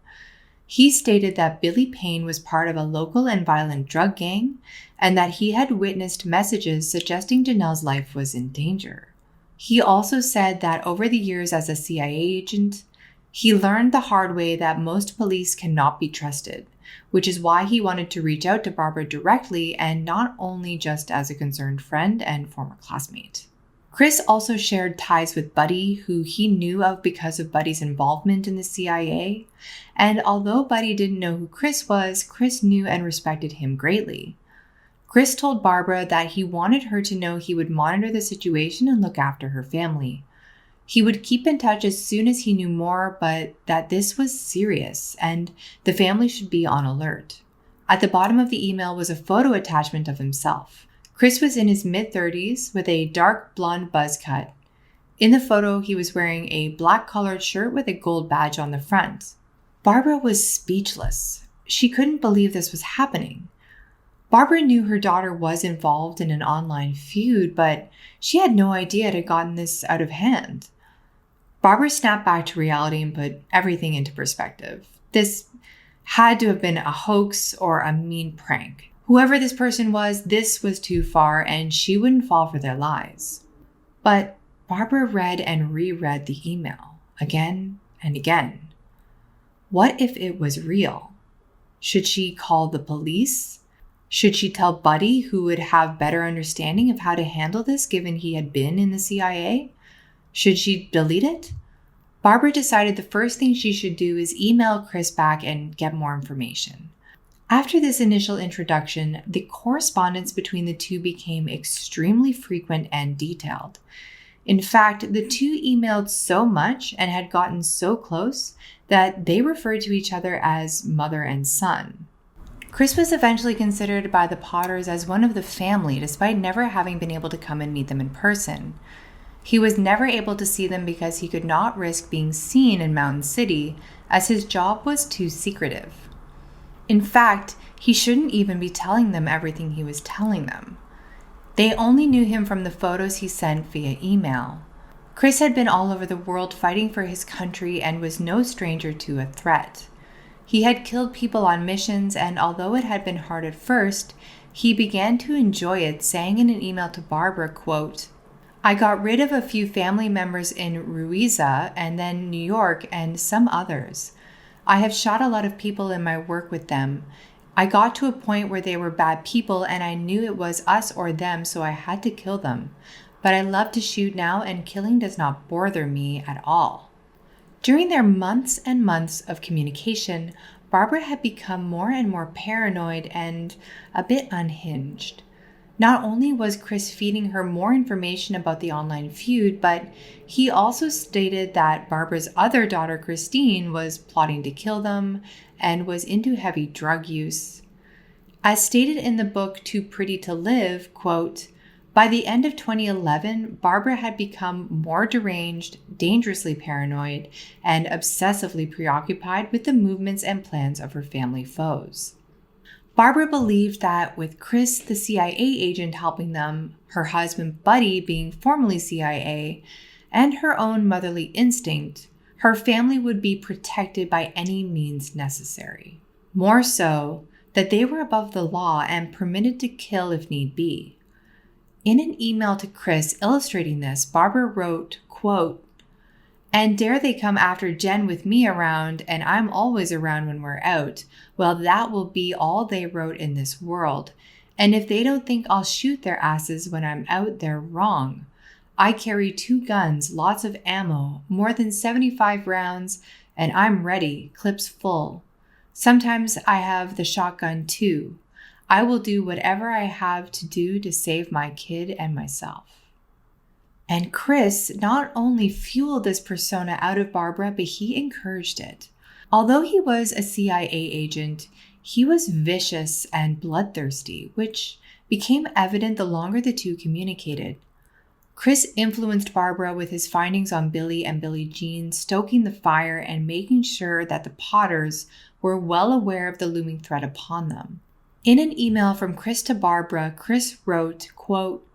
He stated that Billy Payne was part of a local and violent drug gang, and that he had witnessed messages suggesting Janelle's life was in danger. He also said that over the years as a CIA agent, he learned the hard way that most police cannot be trusted, which is why he wanted to reach out to Barbara directly and not only just as a concerned friend and former classmate. Chris also shared ties with Buddy, who he knew of because of Buddy's involvement in the CIA, and although Buddy didn't know who Chris was, Chris knew and respected him greatly. Chris told Barbara that he wanted her to know he would monitor the situation and look after her family. He would keep in touch as soon as he knew more, but that this was serious and the family should be on alert. At the bottom of the email was a photo attachment of himself. Chris was in his mid-30s with a dark blonde buzz cut. In the photo, he was wearing a black-collared shirt with a gold badge on the front. Barbara was speechless. She couldn't believe this was happening. Barbara knew her daughter was involved in an online feud, but she had no idea it had gotten this out of hand. Barbara snapped back to reality and put everything into perspective. This had to have been a hoax or a mean prank. Whoever this person was, this was too far, and she wouldn't fall for their lies. But Barbara read and reread the email again and again. What if it was real? Should she call the police? Should she tell Buddy, who would have better understanding of how to handle this given he had been in the CIA? Should she delete it? Barbara decided the first thing she should do is email Chris back and get more information. After this initial introduction, the correspondence between the two became extremely frequent and detailed. In fact, the two emailed so much and had gotten so close that they referred to each other as mother and son. Chris was eventually considered by the Potters as one of the family, despite never having been able to come and meet them in person. He was never able to see them because he could not risk being seen in Mountain City, as his job was too secretive. In fact, he shouldn't even be telling them everything he was telling them. They only knew him from the photos he sent via email. Chris had been all over the world fighting for his country and was no stranger to a threat. He had killed people on missions, and although it had been hard at first, he began to enjoy it, saying in an email to Barbara, quote, "I got rid of a few family members in Ruiza and then New York and some others. I have shot a lot of people in my work with them. I got to a point where they were bad people and I knew it was us or them, so I had to kill them. But I love to shoot now and killing does not bother me at all." During their months and months of communication, Barbara had become more and more paranoid and a bit unhinged. Not only was Chris feeding her more information about the online feud, but he also stated that Barbara's other daughter, Christine, was plotting to kill them and was into heavy drug use. As stated in the book Too Pretty to Live, quote, "By the end of 2011, Barbara had become more deranged, dangerously paranoid, and obsessively preoccupied with the movements and plans of her family foes." Barbara believed that with Chris, the CIA agent, helping them, her husband Buddy being formerly CIA, and her own motherly instinct, her family would be protected by any means necessary. More so, that they were above the law and permitted to kill if need be. In an email to Chris illustrating this, Barbara wrote, quote, "And dare they come after Jen with me around, and I'm always around when we're out. Well, that will be all they wrote in this world. And if they don't think I'll shoot their asses when I'm out, they're wrong. I carry 2 guns, lots of ammo, more than 75 rounds, and I'm ready, clips full. Sometimes I have the shotgun too. I will do whatever I have to do to save my kid and myself." And Chris not only fueled this persona out of Barbara, but he encouraged it. Although he was a CIA agent, he was vicious and bloodthirsty, which became evident the longer the two communicated. Chris influenced Barbara with his findings on Billy and Billie Jean, stoking the fire and making sure that the Potters were well aware of the looming threat upon them. In an email from Chris to Barbara, Chris wrote, quote,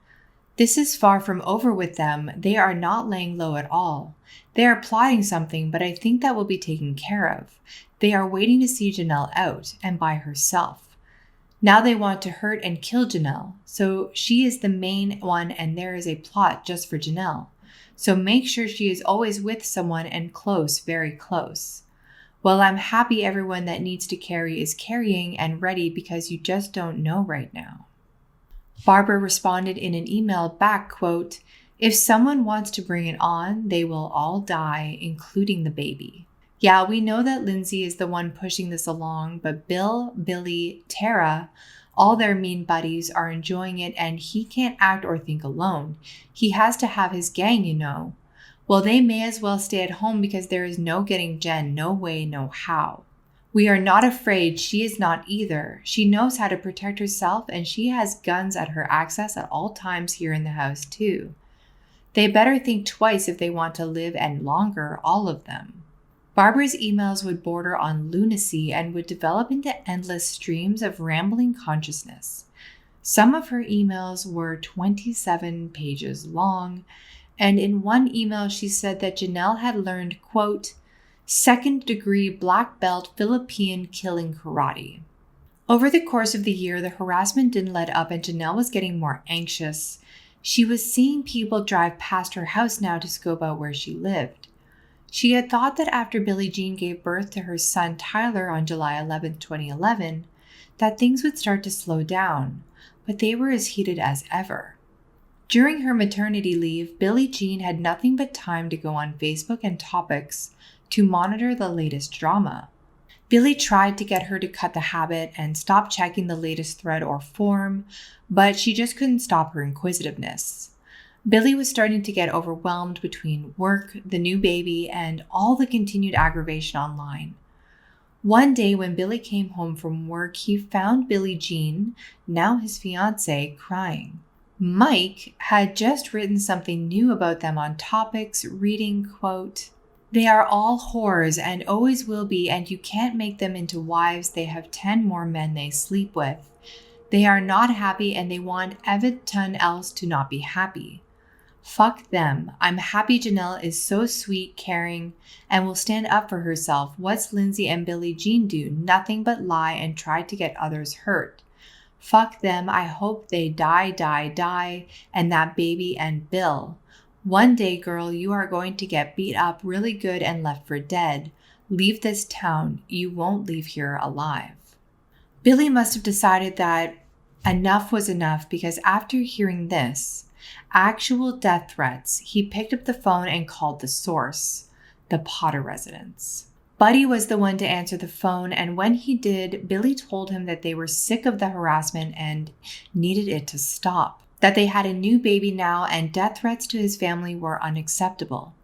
"This is far from over with them. They are not laying low at all. They are plotting something, but I think that will be taken care of. They are waiting to see Janelle out, and by herself. Now they want to hurt and kill Janelle, so she is the main one and there is a plot just for Janelle. So make sure she is always with someone and close, very close. Well, I'm happy everyone that needs to carry is carrying and ready because you just don't know right now." Barbara responded in an email back, quote, "If someone wants to bring it on, they will all die, including the baby. Yeah, we know that Lindsay is the one pushing this along, but Bill, Billy, Tara, all their mean buddies are enjoying it and he can't act or think alone. He has to have his gang, you know. Well, they may as well stay at home because there is no getting Jen, no way, no how. We are not afraid, she is not either. She knows how to protect herself and she has guns at her access at all times here in the house too. They better think twice if they want to live and longer, all of them." Barbara's emails would border on lunacy and would develop into endless streams of rambling consciousness. Some of her emails were 27 pages long, and in one email she said that Janelle had learned, quote, "2nd-degree black belt Philippine killing karate." Over the course of the year, the harassment didn't let up and Janelle was getting more anxious. She was seeing people drive past her house now to scope out where she lived. She had thought that after Billie Jean gave birth to her son Tyler on July 11, 2011, that things would start to slow down, but they were as heated as ever. During her maternity leave, Billie Jean had nothing but time to go on Facebook and Topics to monitor the latest drama. Billy tried to get her to cut the habit and stop checking the latest thread or forum, but she just couldn't stop her inquisitiveness. Billy was starting to get overwhelmed between work, the new baby, and all the continued aggravation online. One day when Billy came home from work, he found Billie Jean, now his fiancée, crying. Mike had just written something new about them on Topics, reading, quote, "They are all whores and always will be, and you can't make them into wives. They have 10 more men they sleep with. They are not happy and they want everyone else to not be happy. Fuck them. I'm happy Janelle is so sweet, caring, and will stand up for herself. What's Lindsay and Billie Jean do? Nothing but lie and try to get others hurt. Fuck them. I hope they die, and that baby and Bill. One day, girl, you are going to get beat up really good and left for dead. Leave this town. You won't leave here alive." Billy must have decided that enough was enough, because after hearing this, actual death threats, he picked up the phone and called the source, the Potter residence. Buddy was the one to answer the phone, and when he did, Billy told him that they were sick of the harassment and needed it to stop, that they had a new baby now and death threats to his family were unacceptable.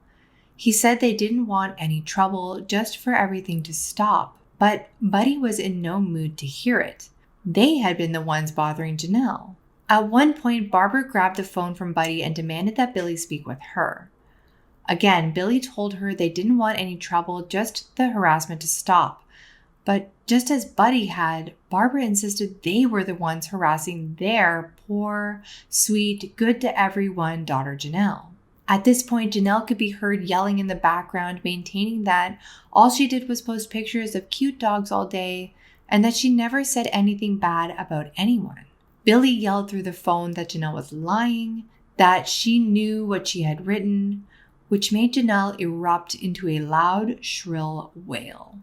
He said they didn't want any trouble, just for everything to stop, but Buddy was in no mood to hear it. They had been the ones bothering Janelle. At one point, Barbara grabbed the phone from Buddy and demanded that Billy speak with her. Again, Billy told her they didn't want any trouble, just the harassment to stop. But just as Buddy had, Barbara insisted they were the ones harassing their poor, sweet, good to everyone daughter Janelle. At this point, Janelle could be heard yelling in the background, maintaining that all she did was post pictures of cute dogs all day and that she never said anything bad about anyone. Billy yelled through the phone that Janelle was lying, that she knew what she had written, which made Janelle erupt into a loud, shrill wail.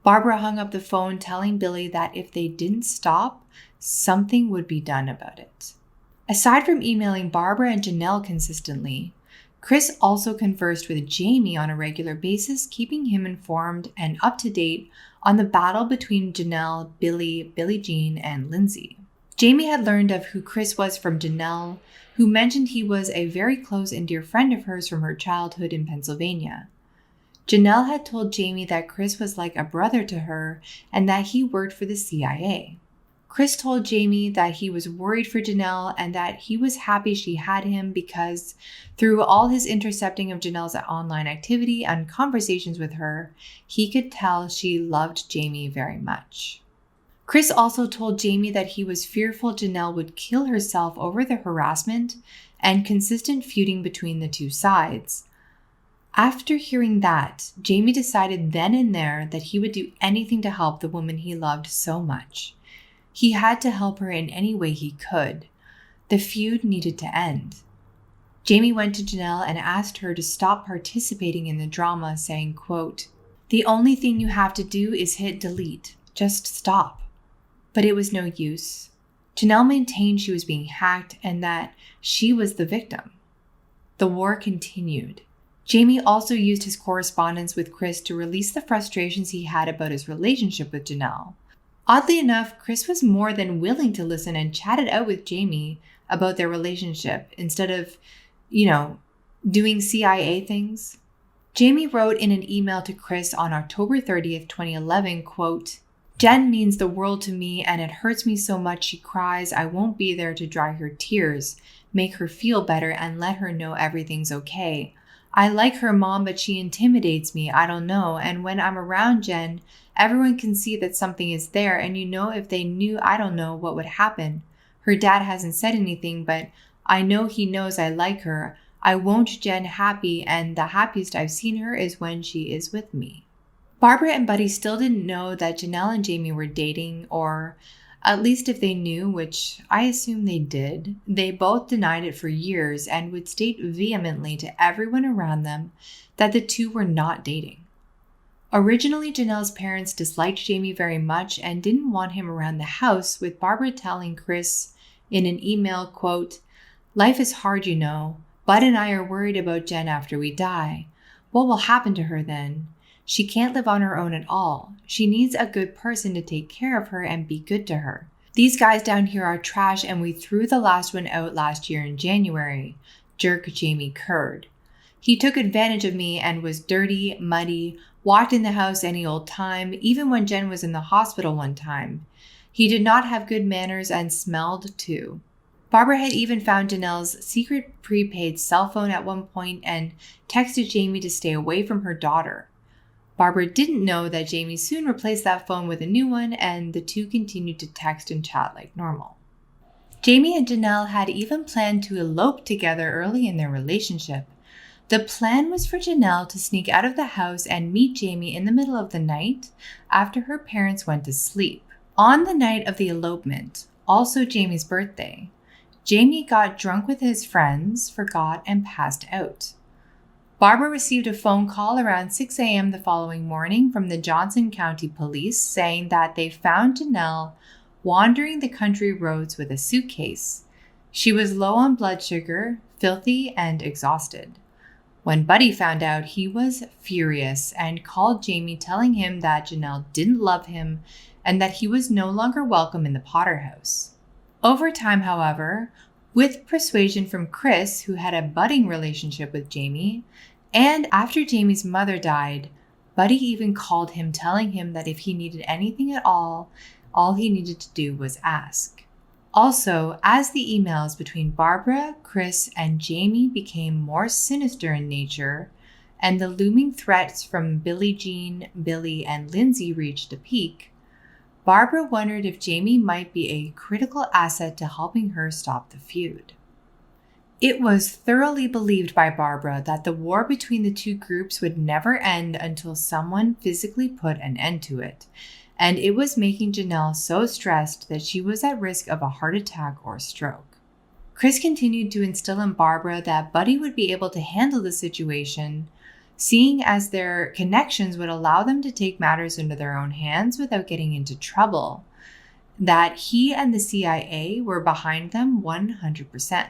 Barbara hung up the phone, telling Billy that if they didn't stop, something would be done about it. Aside from emailing Barbara and Janelle consistently, Chris also conversed with Jamie on a regular basis, keeping him informed and up to date on the battle between Janelle, Billie Jean, and Lindsay. Jamie had learned of who Chris was from Janelle, who mentioned he was a very close and dear friend of hers from her childhood in Pennsylvania. Janelle had told Jamie that Chris was like a brother to her and that he worked for the CIA. Chris told Jamie that he was worried for Janelle and that he was happy she had him because through all his intercepting of Janelle's online activity and conversations with her, he could tell she loved Jamie very much. Chris also told Jamie that he was fearful Janelle would kill herself over the harassment and consistent feuding between the two sides. After hearing that, Jamie decided then and there that he would do anything to help the woman he loved so much. He had to help her in any way he could. The feud needed to end. Jamie went to Janelle and asked her to stop participating in the drama, saying, quote, "The only thing you have to do is hit delete. Just stop." But it was no use. Janelle maintained she was being hacked and that she was the victim. The war continued. Jamie also used his correspondence with Chris to release the frustrations he had about his relationship with Janelle. Oddly enough, Chris was more than willing to listen and chatted out with Jamie about their relationship instead of, doing CIA things. Jamie wrote in an email to Chris on October 30th, 2011, quote, "Jen means the world to me and it hurts me so much she cries. I won't be there to dry her tears, make her feel better and let her know everything's okay. I like her mom, but she intimidates me. I don't know. And when I'm around Jen, everyone can see that something is there. And if they knew, I don't know what would happen. Her dad hasn't said anything, but I know he knows I like her. I want Jen happy, and the happiest I've seen her is when she is with me." Barbara and Buddy still didn't know that Janelle and Jamie were dating, or at least if they knew, which I assume they did, they both denied it for years and would state vehemently to everyone around them that the two were not dating. Originally, Janelle's parents disliked Jamie very much and didn't want him around the house, with Barbara telling Chris in an email, quote, "Life is hard, Bud and I are worried about Jen after we die. What will happen to her then? She can't live on her own at all. She needs a good person to take care of her and be good to her. These guys down here are trash and we threw the last one out last year in January," jerk Jamie curd. He took advantage of me and was dirty, muddy, walked in the house any old time, even when Jen was in the hospital one time. He did not have good manners and smelled too. Barbara had even found Janelle's secret prepaid cell phone at one point and texted Jamie to stay away from her daughter. Barbara didn't know that Jamie soon replaced that phone with a new one, and the two continued to text and chat like normal. Jamie and Janelle had even planned to elope together early in their relationship. The plan was for Janelle to sneak out of the house and meet Jamie in the middle of the night after her parents went to sleep. On the night of the elopement, also Jamie's birthday, Jamie got drunk with his friends, forgot, and passed out. Barbara received a phone call around 6 a.m. the following morning from the Johnson County Police saying that they found Janelle wandering the country roads with a suitcase. She was low on blood sugar, filthy, and exhausted. When Buddy found out, he was furious and called Jamie, telling him that Janelle didn't love him and that he was no longer welcome in the Potter house. Over time, however, with persuasion from Chris, who had a budding relationship with Jamie, and after Jamie's mother died, Buddy even called him, telling him that if he needed anything at all he needed to do was ask. Also, as the emails between Barbara, Chris, and Jamie became more sinister in nature, and the looming threats from Billie Jean, Billy, and Lindsay reached a peak, Barbara wondered if Jamie might be a critical asset to helping her stop the feud. It was thoroughly believed by Barbara that the war between the two groups would never end until someone physically put an end to it, and it was making Janelle so stressed that she was at risk of a heart attack or stroke. Chris continued to instill in Barbara that Buddy would be able to handle the situation, seeing as their connections would allow them to take matters into their own hands without getting into trouble, that he and the CIA were behind them 100%.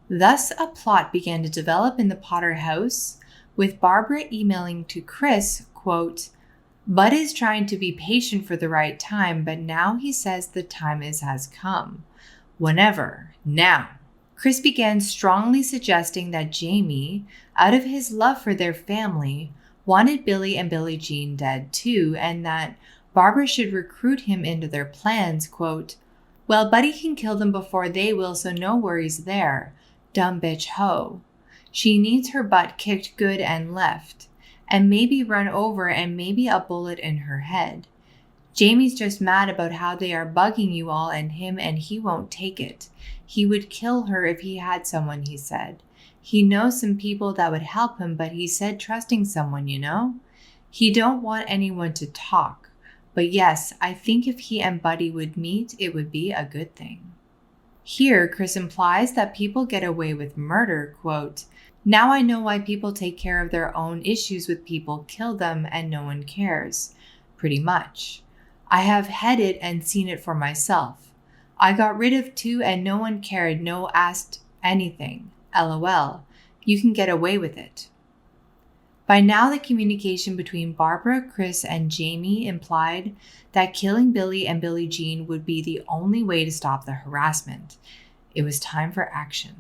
Thus, a plot began to develop in the Potter house, with Barbara emailing to Chris, quote, "Bud is trying to be patient for the right time, but now he says the time has come. Whenever, now." Chris began strongly suggesting that Jamie, out of his love for their family, wanted Billy and Billie Jean dead too, and that Barbara should recruit him into their plans, quote, "Well, Buddy can kill them before they will, so no worries there. Dumb bitch hoe. She needs her butt kicked good and left, and maybe run over and maybe a bullet in her head. Jamie's just mad about how they are bugging you all and him, and he won't take it. He would kill her if he had someone, he said. He knows some people that would help him, but he said trusting someone, you know? He don't want anyone to talk. But yes, I think if he and Buddy would meet, it would be a good thing." Here, Chris implies that people get away with murder, quote, "Now I know why people take care of their own issues with people, kill them, and no one cares. Pretty much. I have had it and seen it for myself. I got rid of two and no one cared, no asked anything. LOL. You can get away with it." By now, the communication between Barbara, Chris, and Jamie implied that killing Billy and Billie Jean would be the only way to stop the harassment. It was time for action.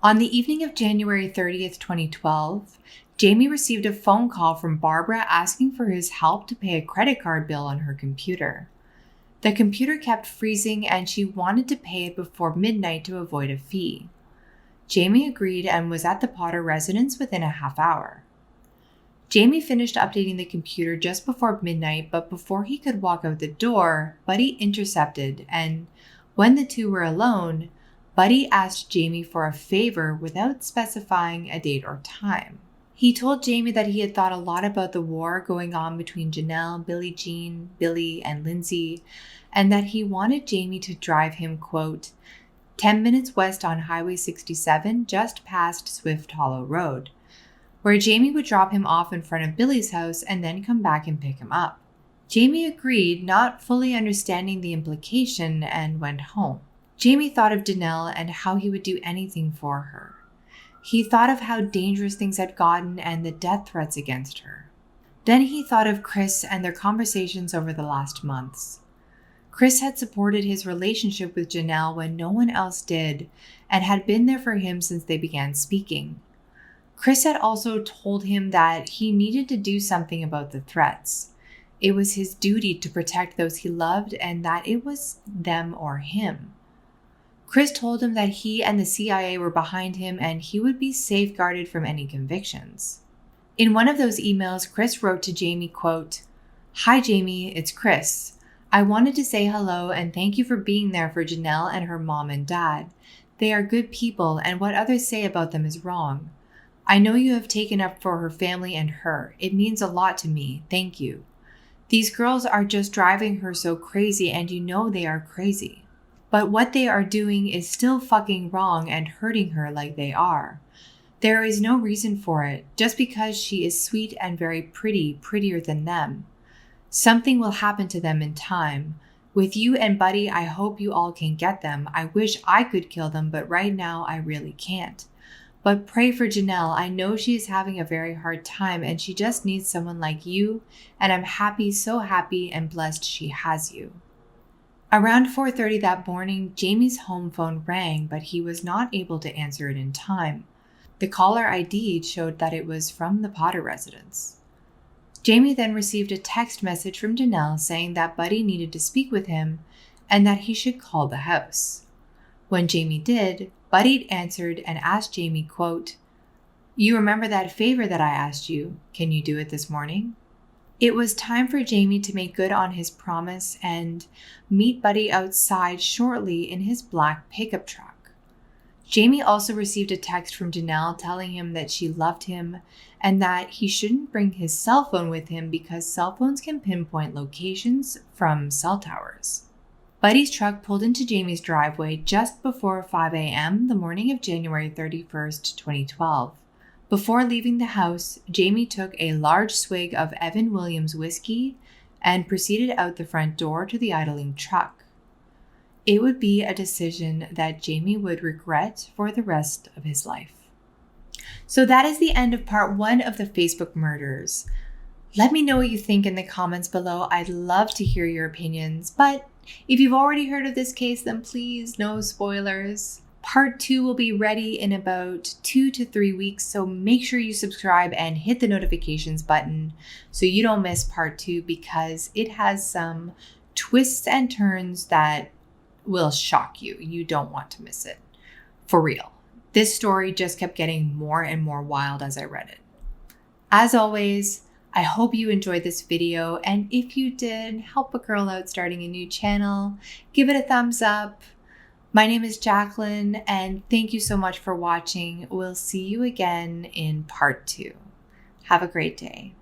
On the evening of January 30th, 2012, Jamie received a phone call from Barbara asking for his help to pay a credit card bill on her computer. The computer kept freezing and she wanted to pay it before midnight to avoid a fee. Jamie agreed and was at the Potter residence within a half hour. Jamie finished updating the computer just before midnight, but before he could walk out the door, Buddy intercepted, and when the two were alone, Buddy asked Jamie for a favor without specifying a date or time. He told Jamie that he had thought a lot about the war going on between Janelle, Billie Jean, Billy, and Lindsay, and that he wanted Jamie to drive him, quote, 10 minutes west on Highway 67, just past Swift Hollow Road, where Jamie would drop him off in front of Billy's house and then come back and pick him up. Jamie agreed, not fully understanding the implication, and went home. Jamie thought of Janelle and how he would do anything for her. He thought of how dangerous things had gotten and the death threats against her. Then he thought of Chris and their conversations over the last months. Chris had supported his relationship with Janelle when no one else did, and had been there for him since they began speaking. Chris had also told him that he needed to do something about the threats. It was his duty to protect those he loved and that it was them or him. Chris told him that he and the CIA were behind him and he would be safeguarded from any convictions. In one of those emails, Chris wrote to Jamie, quote, "Hi Jamie, it's Chris. I wanted to say hello and thank you for being there for Janelle and her mom and dad. They are good people and what others say about them is wrong. I know you have taken up for her family and her. It means a lot to me. Thank you. These girls are just driving her so crazy and you know they are crazy. But what they are doing is still fucking wrong and hurting her like they are. There is no reason for it, just because she is sweet and very pretty, prettier than them. Something will happen to them in time. With you and Buddy, I hope you all can get them. I wish I could kill them, but right now I really can't. But pray for Janelle. I know she is having a very hard time and she just needs someone like you, and I'm happy, so happy and blessed she has you." Around 4:30 that morning, Jamie's home phone rang, but he was not able to answer it in time. The caller ID showed that it was from the Potter residence. Jamie then received a text message from Janelle saying that Buddy needed to speak with him and that he should call the house. When Jamie did, Buddy answered and asked Jamie, quote, "You remember that favor that I asked you? Can you do it this morning?" It was time for Jamie to make good on his promise and meet Buddy outside shortly in his black pickup truck. Jamie also received a text from Janelle telling him that she loved him and that he shouldn't bring his cell phone with him because cell phones can pinpoint locations from cell towers. Buddy's truck pulled into Jamie's driveway just before 5 a.m. the morning of January 31st, 2012. Before leaving the house, Jamie took a large swig of Evan Williams whiskey and proceeded out the front door to the idling truck. It would be a decision that Jamie would regret for the rest of his life. So that is the end of part 1 of the Facebook murders. Let me know what you think in the comments below. I'd love to hear your opinions, but if you've already heard of this case, then please, no spoilers. Part 2 will be ready in about 2 to 3 weeks, so make sure you subscribe and hit the notifications button so you don't miss part 2 because it has some twists and turns that will shock you. You don't want to miss it. For real. This story just kept getting more and more wild as I read it. As always, I hope you enjoyed this video, and if you did, help a girl out starting a new channel. Give it a thumbs up. My name is Jacqueline, and thank you so much for watching. We'll see you again in part 2. Have a great day.